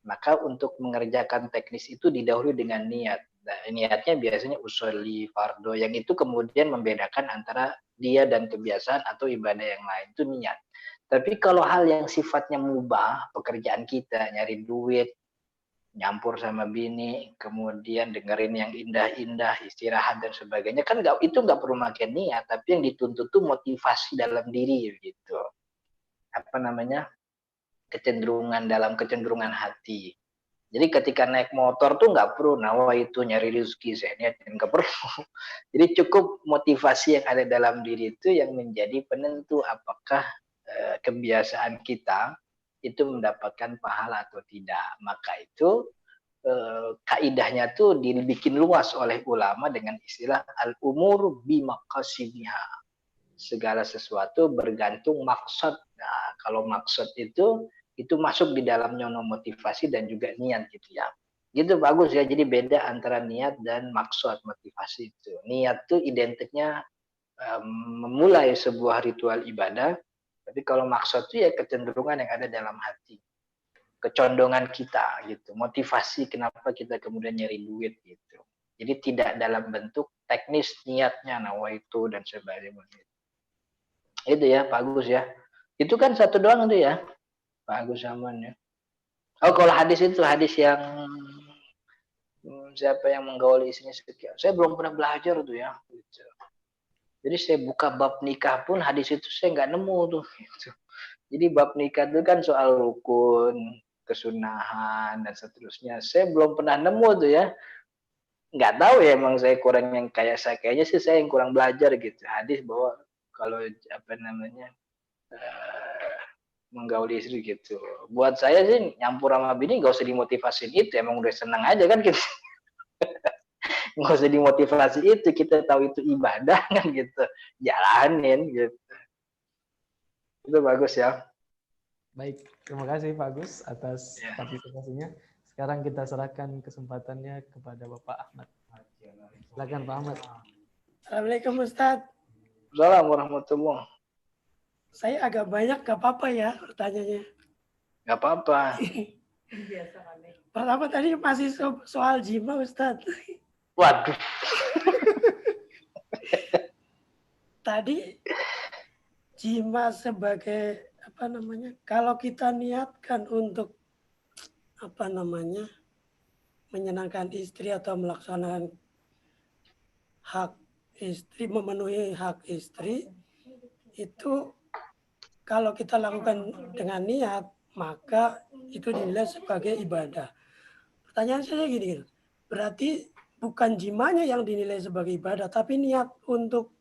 Maka untuk mengerjakan teknis itu didahului dengan niat. Nah, niatnya biasanya usolli, fardo, yang itu kemudian membedakan antara dia dan kebiasaan atau ibadah yang lain, itu niat. Tapi kalau hal yang sifatnya mubah, pekerjaan kita, nyari duit, nyampur sama bini, kemudian dengerin yang indah-indah, istirahat dan sebagainya, kan itu nggak perlu makin niat, tapi yang dituntut tuh motivasi dalam diri gitu. Kecenderungan hati. Jadi ketika naik motor tuh nggak perlu nawa itu nyari rezeki, saya niatin, nggak perlu. Jadi cukup motivasi yang ada dalam diri itu yang menjadi penentu apakah kebiasaan kita itu mendapatkan pahala atau tidak. Maka itu kaidahnya tuh dibikin luas oleh ulama dengan istilah al-umur bimaqasidiha. Segala sesuatu bergantung maksud. Nah, kalau maksud itu masuk di dalam nyono motivasi dan juga niat gitu ya. Gitu bagus ya. Jadi beda antara niat dan maksud, motivasi itu. Niat itu identiknya memulai sebuah ritual ibadah. Tapi kalau maksud itu ya kecenderungan yang ada dalam hati, kecondongan kita gitu, motivasi kenapa kita kemudian nyari duit gitu. Jadi tidak dalam bentuk teknis niatnya nawaitu dan sebagainya. Itu ya Pak Agus ya. Itu kan satu doang itu ya Pak Agus Saman ya. Oh, kalau hadis itu hadis yang siapa yang menggauli istrinya sekian. Saya belum pernah belajar tuh ya. Gitu. Jadi saya buka bab nikah pun hadis itu saya nggak nemu tuh. Gitu. Jadi bab nikah itu kan soal rukun, kesunahan dan seterusnya. Saya belum pernah nemu tuh ya. Nggak tahu ya, emang saya kurang yang kayak saya. Kayaknya sih saya yang kurang belajar gitu. Hadis bahwa kalau apa namanya menggauli istri gitu. Buat saya sih nyampur sama bini nggak usah dimotivasiin itu. Emang udah senang aja kan gitu. Nggak usah dimotivasi itu. Kita tahu itu ibadah kan gitu. Jalanin gitu. Itu bagus ya. Baik, terima kasih Pak Agus atas partisipasinya. Sekarang kita serahkan kesempatannya kepada Bapak Ahmad. Silakan Pak Ahmad. Assalamualaikum Ustadz. Assalamualaikum warahmatullahi. Saya agak banyak, gak apa-apa ya pertanyaannya. Gak apa-apa. Pertama tadi masih soal jima Ustadz. Waduh. Tadi jima sebagai apa namanya? Kalau kita niatkan untuk apa namanya? Menyenangkan istri atau melaksanakan hak istri, memenuhi hak istri, itu kalau kita lakukan dengan niat, maka itu dinilai sebagai ibadah. Pertanyaan saya gini, berarti bukan jimanya yang dinilai sebagai ibadah, tapi niat untuk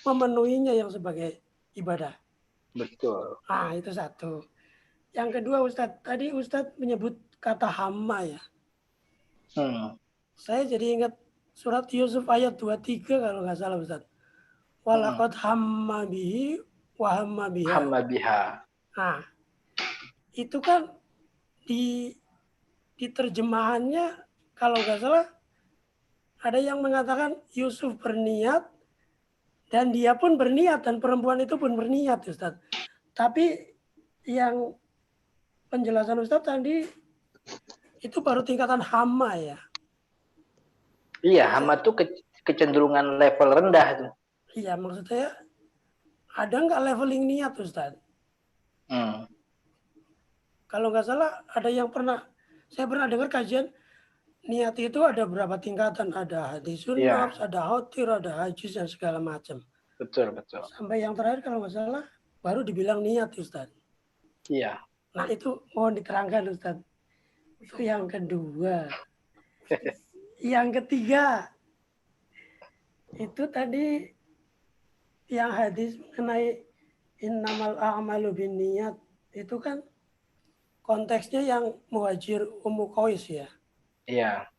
memenuhinya yang sebagai ibadah. Betul. Ah, itu satu. Yang kedua Ustadz, tadi Ustadz menyebut kata hamma ya. Saya jadi ingat surat Yusuf ayat 23 kalau nggak salah Ustadz. Walaqad hamma bihi wa hamma biha. Hamma biha. Nah, itu kan di terjemahannya kalau nggak salah ada yang mengatakan Yusuf berniat dan dia pun berniat dan perempuan itu pun berniat Ustaz. Tapi yang penjelasan Ustaz tadi itu baru tingkatan hama ya. Iya, hama itu kecenderungan level rendah tuh. Iya, maksud saya ada nggak leveling niat Ustaz? Kalau nggak salah ada yang saya pernah dengar kajian niat itu ada berapa tingkatan, ada hadisun nafs, ada hotir, ada hajis dan segala macam. Betul, betul. Sampai yang terakhir kalau nggak salah baru dibilang niat Ustaz. Iya. Nah itu mohon diterangkan Ustaz. Itu yang kedua. Yang ketiga itu tadi yang hadis mengenai innamal a'malu binniyat itu kan konteksnya yang muhajir Ummu Qais ya. Iya.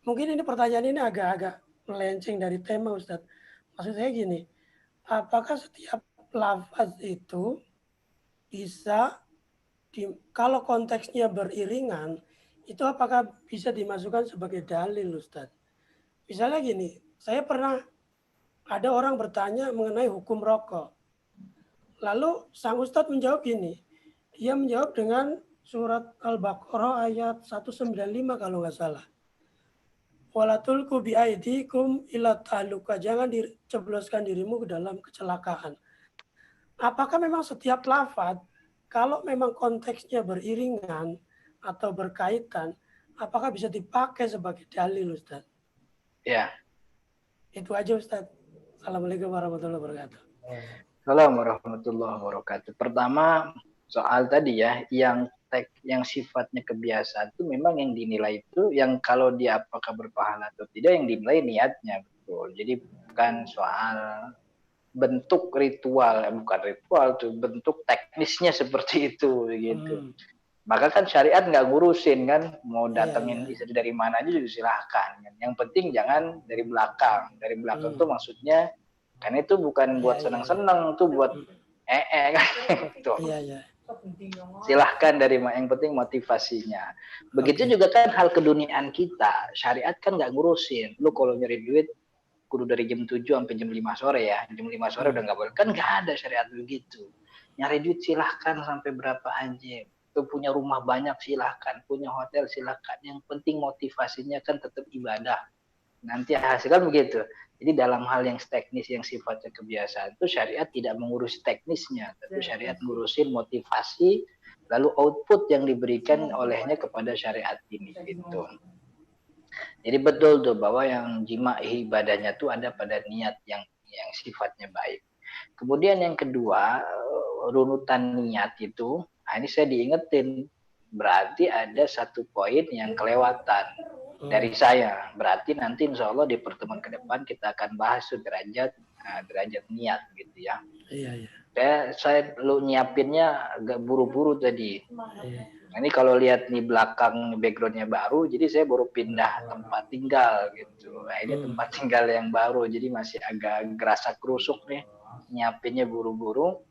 Mungkin ini pertanyaan ini agak-agak melenceng dari tema Ustadz. Maksud saya gini, apakah setiap lafaz itu bisa kalau konteksnya beriringan, itu apakah bisa dimasukkan sebagai dalil Ustadz? Misalnya gini, saya pernah ada orang bertanya mengenai hukum rokok. Lalu sang Ustadz menjawab gini, dia menjawab dengan surat Al-Baqarah ayat 195 kalau nggak salah. Walatulku biaidikum ila ta'luka. Jangan dicebloskan dirimu ke dalam kecelakaan. Apakah memang setiap lafaz, kalau memang konteksnya beriringan atau berkaitan, apakah bisa dipakai sebagai dalil Ustaz? Ya. Itu aja Ustaz. Assalamualaikum warahmatullahi wabarakatuh. Assalamualaikum warahmatullahi wabarakatuh. Pertama, soal tadi ya, yang sifatnya kebiasaan itu memang yang dinilai itu yang kalau dia apakah berpahala atau tidak yang dinilai niatnya, betul. Jadi bukan soal bentuk ritual, bukan ritual tuh, bentuk teknisnya seperti itu gitu. Maka kan syariat nggak ngurusin kan, mau datengin istri dari mana aja juga silahkan. Yang penting jangan dari belakang. Dari belakang tuh maksudnya kan itu bukan buat senang-senang, tuh buat kan gitu. Silahkan dari yang penting motivasinya. Begitu juga kan hal keduniaan kita. Syariat kan nggak ngurusin. Lu kalau nyari duit kudu dari jam 7 sampai jam 5 sore ya. Jam 5 sore udah nggak boleh. Kan nggak ada syariat begitu. Nyari duit silahkan sampai berapa aja. Tuh punya rumah banyak silahkan. Punya hotel silahkan. Yang penting motivasinya kan tetap ibadah. Nanti hasilkan begitu. Jadi dalam hal yang teknis yang sifatnya kebiasaan itu syariat tidak mengurusi teknisnya, tapi syariat ngurusin motivasi lalu output yang diberikan olehnya kepada syariat ini gitu. Jadi betul tuh bahwa yang jima ibadahnya tuh ada pada niat yang sifatnya baik. Kemudian yang kedua, runutan niat itu, ini saya diingetin, berarti ada satu poin yang kelewatan dari saya. Berarti nanti insya Allah di pertemuan ke depan kita akan bahas derajat niat gitu ya. Iya. Saya lu nyiapinnya agak buru-buru tadi. Nah, ini kalau lihat nih belakang backgroundnya baru, jadi saya baru pindah tempat tinggal gitu. Nah, ini tempat tinggal yang baru, jadi masih agak gerasa kerusuk nih, nyiapinnya buru-buru.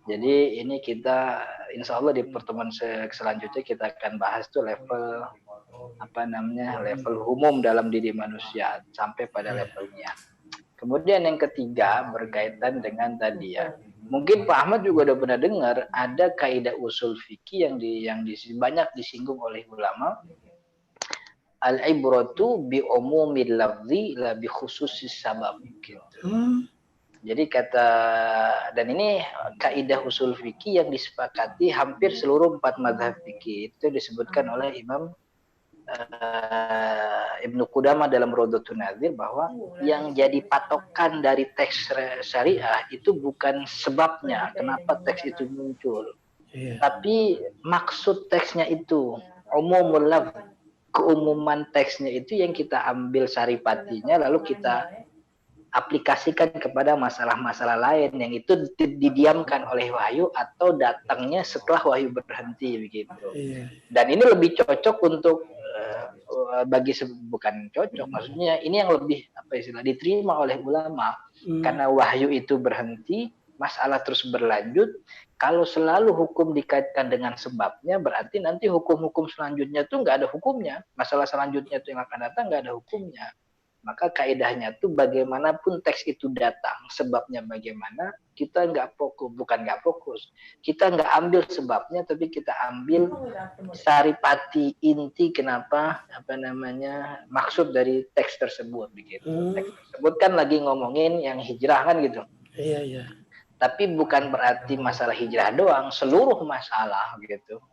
Jadi ini kita insya Allah di pertemuan selanjutnya kita akan bahas tuh level level umum dalam diri manusia sampai pada levelnya. Kemudian yang ketiga berkaitan dengan tadi ya. Mungkin Pak Ahmad juga udah pernah dengar ada kaidah usul fikih yang banyak disinggung oleh ulama. Al-ibratu bi umumil lafzi la bi khususis sabab gitu. Jadi dan ini kaidah usul fikih yang disepakati hampir seluruh 4 mazhab fikih. Itu disebutkan oleh Imam Ibnu Qudamah dalam Rawdatun Nadzir bahwa yang jadi patokan dari teks syariah itu bukan sebabnya kenapa teks itu muncul, tapi maksud teksnya itu, umumul lafz, keumuman teksnya itu yang kita ambil saripatinya lalu kita aplikasikan kepada masalah-masalah lain yang itu didiamkan oleh wahyu atau datangnya setelah wahyu berhenti begitu. Dan ini lebih cocok untuk bukan cocok, maksudnya ini yang lebih diterima oleh ulama karena wahyu itu berhenti, masalah terus berlanjut. Kalau selalu hukum dikaitkan dengan sebabnya, berarti nanti hukum-hukum selanjutnya tuh nggak ada hukumnya, masalah selanjutnya tuh yang akan datang nggak ada hukumnya. Maka kaidahnya tuh bagaimanapun teks itu datang, sebabnya bagaimana, kita bukan nggak fokus, kita nggak ambil sebabnya, tapi kita ambil saripati inti kenapa maksud dari teks tersebut begitu. Teks tersebut kan lagi ngomongin yang hijrah kan gitu. Iya. Tapi bukan berarti masalah hijrah doang, seluruh masalah begitu.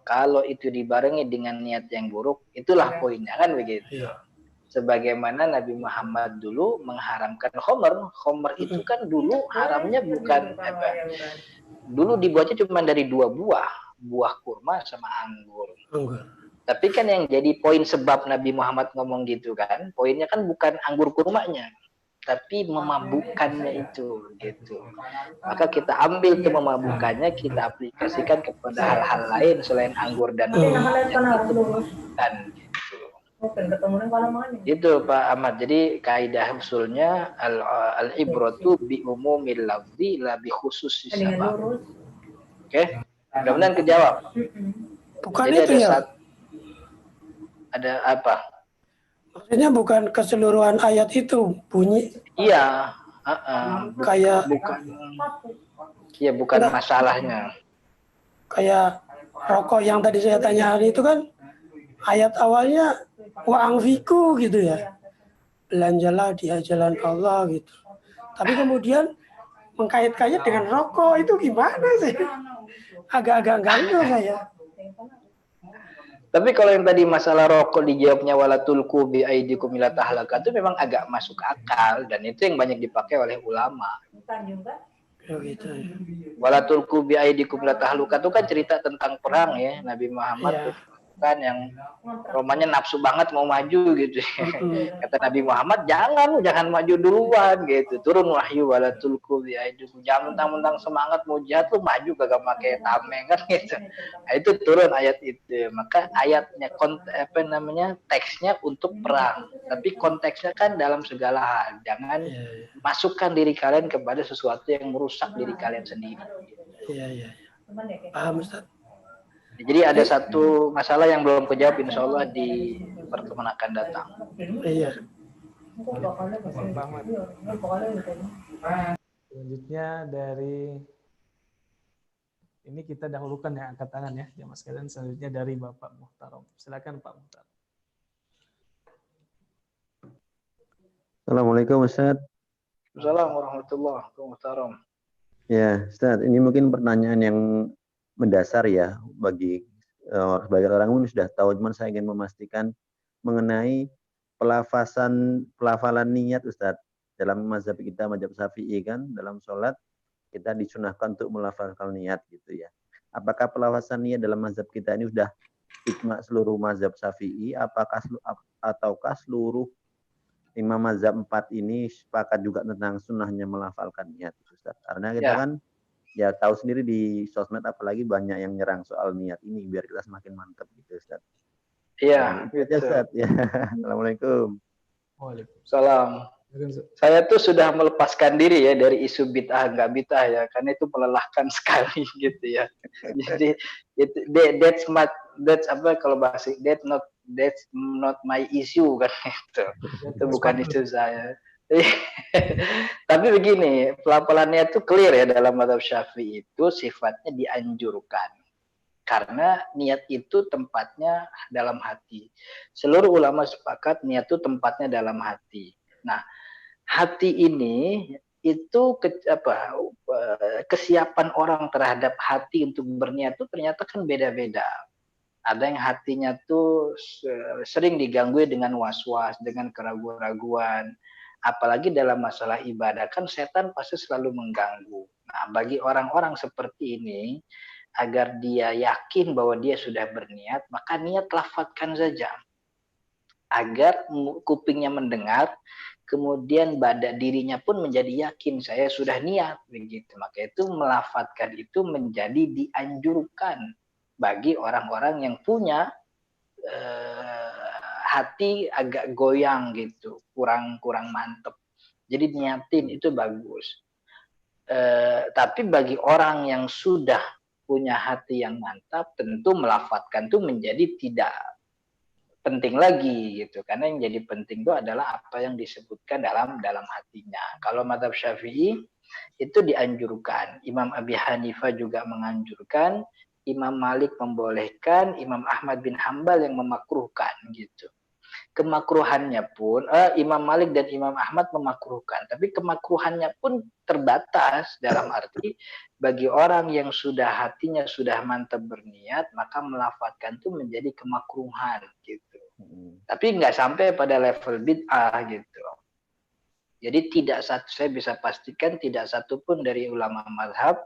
Kalau itu dibarengi dengan niat yang buruk, itulah poinnya kan begitu. Sebagaimana Nabi Muhammad dulu mengharamkan khomer itu kan dulu haramnya bukan dulu dibuatnya cuma dari 2 buah kurma sama anggur. Tapi kan yang jadi poin sebab Nabi Muhammad ngomong gitu kan, poinnya kan bukan anggur kurmanya, tapi memabukkannya itu gitu. Maka kita ambil tuh memabukkannya, kita aplikasikan kepada hal-hal lain selain anggur dan kurma yang itu memabukkan gitu. Itu Pak Ahmad. Jadi kaidah usulnya al-ibratu bi umumil lafzi la bi khususis sabab. Oke? Mudah-mudahan kejawab. Bukan jadi itu ada apa? Maksudnya bukan keseluruhan ayat itu bunyi. Iya, kayak bukan masalahnya. Kayak rokok yang tadi saya tanyakan itu kan ayat awalnya wa'angfiku gitu ya, belanjalah di jalan Allah gitu. Tapi kemudian mengkait-kaitnya dengan rokok itu gimana sih? Agak-agak ganggu saya. Tapi kalau yang tadi masalah rokok dijawabnya wala tulqu bi aidikum ila tahlaka itu memang agak masuk akal dan itu yang banyak dipakai oleh ulama. Gitu ya. Wala tulqu bi aidikum ila tahlaka itu kan cerita tentang perang ya, Nabi Muhammad kan yang Romanya nafsu banget mau maju gitu. Kata Nabi Muhammad, jangan maju duluan gitu. Turun wahyu wala tulqu bi aidikum. Jangan mentang-mentang semangat mau jihad lu maju kagak pakai tameng kan gitu. Nah, itu turun ayat itu. Maka ayatnya teksnya untuk perang, tapi konteksnya kan dalam segala hal. Jangan masukkan diri kalian kepada sesuatu yang merusak diri kalian sendiri. Iya. Paham Ustaz. Jadi ada satu masalah yang belum kejawab, insya Allah di pertemuan akan datang. Iya. Selanjutnya dari ini kita dahulukan yang angkat tangan ya, jamaah sekalian. Selanjutnya dari Bapak Muhtarom. Silakan Pak Muhtarom. Assalamualaikum Ustaz. Assalamualaikum warahmatullahi wabarakatuh. Ya Ustaz, ini mungkin pertanyaan yang mendasar ya bagi sebagian orang pun sudah tahu, cuman saya ingin memastikan mengenai pelafalan niat Ustaz dalam mazhab kita, mazhab Syafi'i kan dalam sholat kita disunahkan untuk melafalkan niat gitu ya. Apakah pelafazan niat dalam mazhab kita ini sudah ijma seluruh mazhab Syafi'i, ataukah seluruh imam mazhab 4 ini sepakat juga tentang sunnahnya melafalkan niat, Ustaz? Karena kita kan ya tahu sendiri di sosmed apalagi banyak yang nyerang soal niat ini biar kita semakin mantap gitu, Ustaz. Iya, gitu. Ustaz. Ya. Assalamualaikum. Waalaikumsalam. Saya tuh sudah melepaskan diri ya dari isu bid'ah nggak bid'ah ya, karena itu melelahkan sekali gitu ya. Jadi that's apa kalau bahasa that's not my issue kan itu. Itu bukan isu saya. Tapi begini, pelafalannya itu clear ya dalam mazhab Syafi'i itu sifatnya dianjurkan. Karena niat itu tempatnya dalam hati. Seluruh ulama sepakat niat itu tempatnya dalam hati. Nah, hati ini itu kesiapan orang terhadap hati untuk berniat itu ternyata kan beda-beda. Ada yang hatinya tuh sering diganggu dengan was-was, dengan keraguan-raguan. Apalagi dalam masalah ibadah kan setan pasti selalu mengganggu. Nah, bagi orang-orang seperti ini, agar dia yakin bahwa dia sudah berniat, maka niat lafadzkan saja. Agar kupingnya mendengar, kemudian badan dirinya pun menjadi yakin saya sudah niat begitu. Maka itu melafadzkan itu menjadi dianjurkan bagi orang-orang yang punya hati agak goyang gitu, kurang mantep. Jadi niatin itu bagus. Tapi bagi orang yang sudah punya hati yang mantap, tentu melafadzkan itu menjadi tidak penting lagi gitu, karena yang jadi penting itu adalah apa yang disebutkan dalam hatinya. Kalau mazhab Syafi'i itu dianjurkan, Imam Abi Hanifah juga menganjurkan, Imam Malik membolehkan, Imam Ahmad bin Hambal yang memakruhkan gitu. Kemakruhannya pun Imam Malik dan Imam Ahmad memakruhkan, tapi kemakruhannya pun terbatas dalam arti bagi orang yang sudah hatinya sudah mantap berniat, maka melafadzkan itu menjadi kemakruhan gitu. Tapi nggak sampai pada level bid'ah gitu. Jadi saya bisa pastikan tidak satupun dari ulama mazhab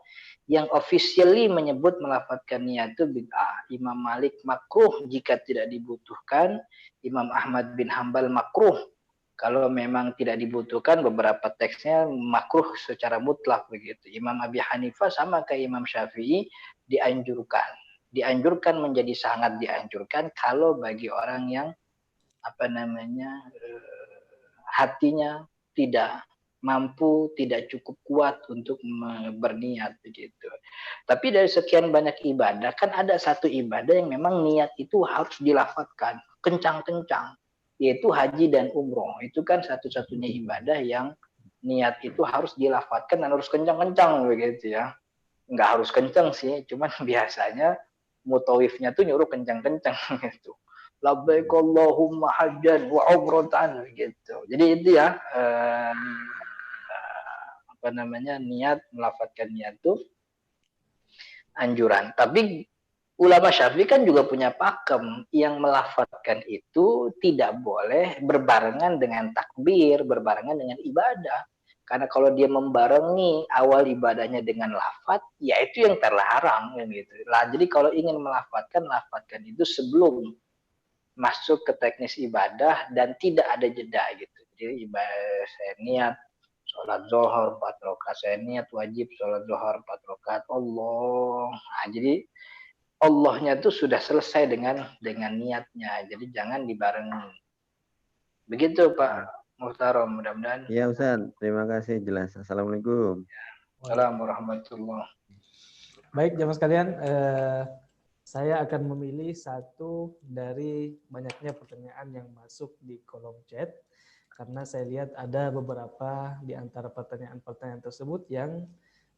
yang officially menyebut melafadzkan niat itu bid'ah. Imam Malik makruh jika tidak dibutuhkan, Imam Ahmad bin Hambal makruh kalau memang tidak dibutuhkan, beberapa teksnya makruh secara mutlak begitu. Imam Abi Hanifah sama kayak Imam Syafi'i dianjurkan menjadi sangat dianjurkan kalau bagi orang yang hatinya tidak mampu, tidak cukup kuat untuk berniat begitu. Tapi dari sekian banyak ibadah, kan ada satu ibadah yang memang niat itu harus dilafadzkan kencang-kencang, yaitu haji dan umroh. Itu kan satu-satunya ibadah yang niat itu harus dilafadzkan dan harus kencang-kencang begitu ya. Nggak harus kencang sih, cuman biasanya mutawifnya tuh nyuruh kencang-kencang gitu. Labbaik Allahumma hajjan wa umratan gitu. Jadi itu ya niat, melafadzkan niat itu anjuran. Tapi ulama Syafi'i kan juga punya pakem yang melafadzkan itu tidak boleh berbarengan dengan takbir, berbarengan dengan ibadah. Karena kalau dia membarengi awal ibadahnya dengan lafadz, ya itu yang terlarang gitu. Lah, jadi kalau ingin melafadzkan itu sebelum masuk ke teknis ibadah dan tidak ada jeda gitu. Jadi ibadah saya niat sholat zuhur 4 rakaat, saya niat wajib sholat zuhur 4 rakaat Allah. Nah, jadi Allahnya itu sudah selesai dengan niatnya. Jadi jangan dibarengi. Begitu Pak Muhtarom, mudah-mudahan. Ya Ustaz, terima kasih jelas. Assalamualaikum. Assalamualaikum warahmatullahi wabarakatuh. Baik jamaah sekalian, saya akan memilih satu dari banyaknya pertanyaan yang masuk di kolom chat. Karena saya lihat ada beberapa di antara pertanyaan-pertanyaan tersebut yang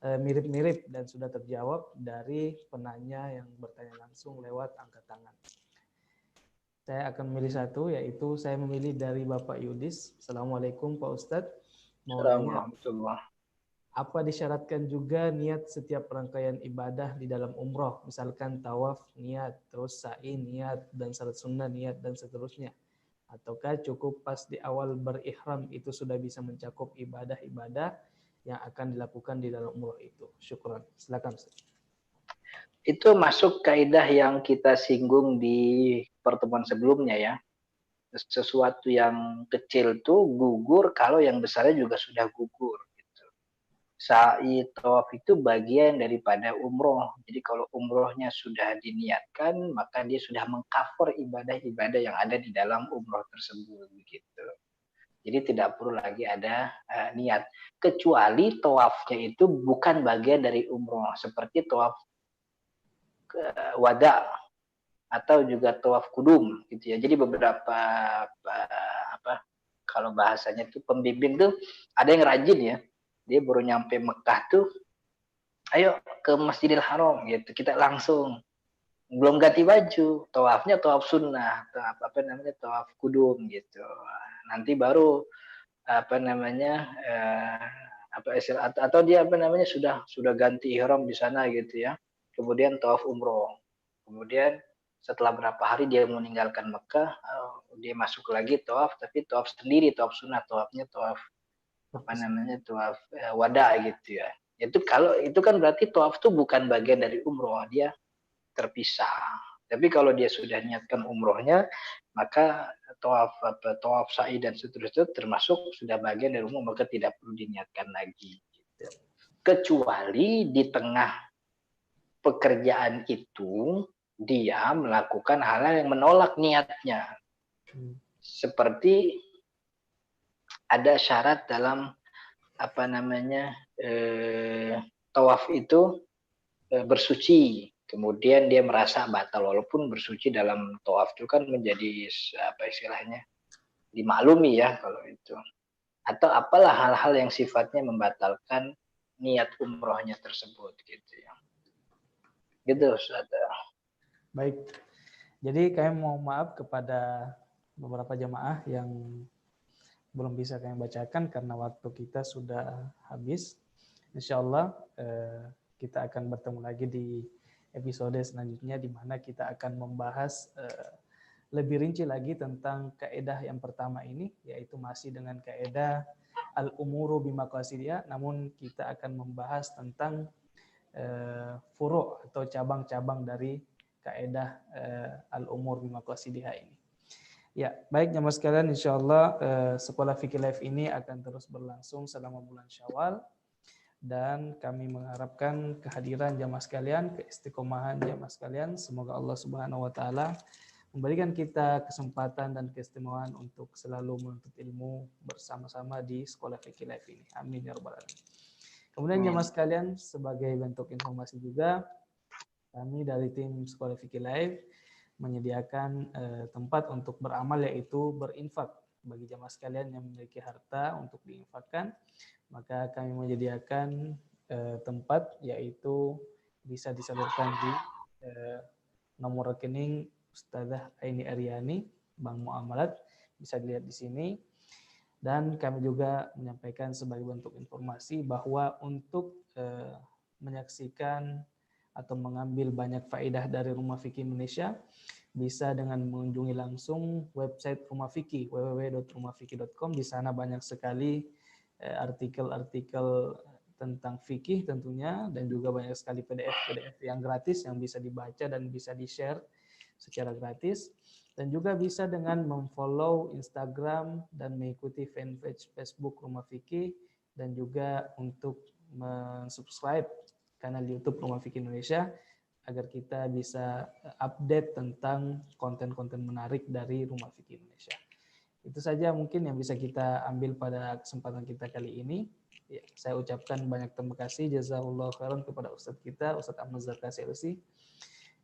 mirip-mirip dan sudah terjawab dari penanya yang bertanya langsung lewat angkat tangan. Saya akan memilih satu, yaitu saya memilih dari Bapak Yudis. Assalamualaikum Pak Ustadz. Assalamualaikum. Apa disyaratkan juga niat setiap rangkaian ibadah di dalam umroh? Misalkan tawaf niat, terus sa'i niat, dan salat sunnah niat, dan seterusnya. Ataukah cukup pas di awal berihram itu sudah bisa mencakup ibadah-ibadah yang akan dilakukan di dalam umroh itu. Syukran. Silakan Ustaz. Itu masuk kaidah yang kita singgung di pertemuan sebelumnya ya. Sesuatu yang kecil tuh gugur kalau yang besarnya juga sudah gugur. Gitu. Sa'i tawaf itu bagian daripada umroh. Jadi kalau umrohnya sudah diniatkan, maka dia sudah mengcover ibadah-ibadah yang ada di dalam umroh tersebut. Begitu. Jadi tidak perlu lagi ada niat. Kecuali tawafnya itu bukan bagian dari umroh. Seperti tawaf wada atau juga tawaf kudum gitu ya. Jadi beberapa kalau bahasanya itu pembimbing tuh ada yang rajin ya. Dia baru nyampe Mekah tuh, ayo ke Masjidil Haram gitu. Kita langsung belum ganti baju, tawafnya tawaf sunnah, tawaf tawaf kudum gitu. Nanti baru atau dia sudah ganti ihram di sana gitu ya. Kemudian tawaf umroh. Kemudian setelah berapa hari dia meninggalkan Mekah, dia masuk lagi tawaf, tapi tawaf sendiri, tawaf sunnah, tawafnya tawaf tawaf wada gitu ya. Kalau itu kan berarti tawaf itu bukan bagian dari umroh, dia terpisah. Tapi kalau dia sudah niatkan umrohnya, maka tawaf sa'i dan seterusnya termasuk sudah bagian dari umroh, maka tidak perlu diniatkan lagi. Gitu. Kecuali di tengah pekerjaan itu dia melakukan hal yang menolak niatnya. Seperti ada syarat dalam tawaf itu bersuci, kemudian dia merasa batal walaupun bersuci dalam tawaf itu kan menjadi istilahnya dimaklumi ya kalau itu, atau apalah hal-hal yang sifatnya membatalkan niat umrohnya tersebut gitu ya. Gitu Ustaz. Baik. Jadi kami mohon maaf kepada beberapa jamaah yang belum bisa kami bacakan karena waktu kita sudah habis. Insya Allah kita akan bertemu lagi di episode selanjutnya di mana kita akan membahas lebih rinci lagi tentang kaidah yang pertama ini, yaitu masih dengan kaidah al-umuru bimaqasidiha, namun kita akan membahas tentang furu' atau cabang-cabang dari kaidah al-umur bimaqasidiha ini. Ya, baik jamaah sekalian, insyaallah Sekolah Fikih Live ini akan terus berlangsung selama bulan Syawal dan kami mengharapkan kehadiran jamaah sekalian, keistiqomahan jamaah sekalian. Semoga Allah Subhanahu wa taala memberikan kita kesempatan dan keistimewaan untuk selalu menuntut ilmu bersama-sama di Sekolah Fikih Live ini. Amin ya rabbal alamin. Kemudian jamaah sekalian, sebagai bentuk informasi juga, kami dari tim Sekolah Fikih Live menyediakan tempat untuk beramal, yaitu berinfak. Bagi jamaah sekalian yang memiliki harta untuk diinfakkan, maka kami menyediakan tempat, yaitu bisa disalurkan di nomor rekening Ustazah Aini Aryani, Bank Muamalat, bisa dilihat di sini. Dan kami juga menyampaikan sebagai bentuk informasi bahwa untuk menyaksikan atau mengambil banyak faedah dari Rumah Fikih Indonesia, bisa dengan mengunjungi langsung website Rumah Fikih, www.rumahfikih.com. Di sana banyak sekali artikel-artikel tentang fikih tentunya, dan juga banyak sekali PDF yang gratis yang bisa dibaca dan bisa di-share secara gratis. Dan juga bisa dengan memfollow Instagram dan mengikuti fanpage Facebook Rumah Fikih, dan juga untuk mensubscribe kanal YouTube Rumah Fikih Indonesia agar kita bisa update tentang konten-konten menarik dari Rumah Fikih Indonesia. Itu saja mungkin yang bisa kita ambil pada kesempatan kita kali ini. Ya, saya ucapkan banyak terima kasih, jazakallahu khairan kepada Ustadz kita, Ustadz Ahmad Zarkasi LC.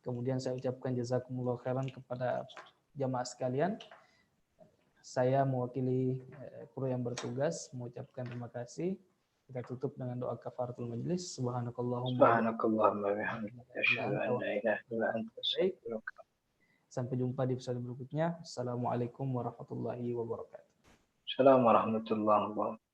Kemudian saya ucapkan jazakumullahu khairan kepada jamaah sekalian. Saya mewakili kru yang bertugas mengucapkan terima kasih. Kita tutup dengan doa kafaratul majlis. Subhanakallahumma wa bihamdika. Sampai jumpa di episode berikutnya. Assalamualaikum warahmatullahi wabarakatuh. Assalamualaikum warahmatullahi wabarakatuh.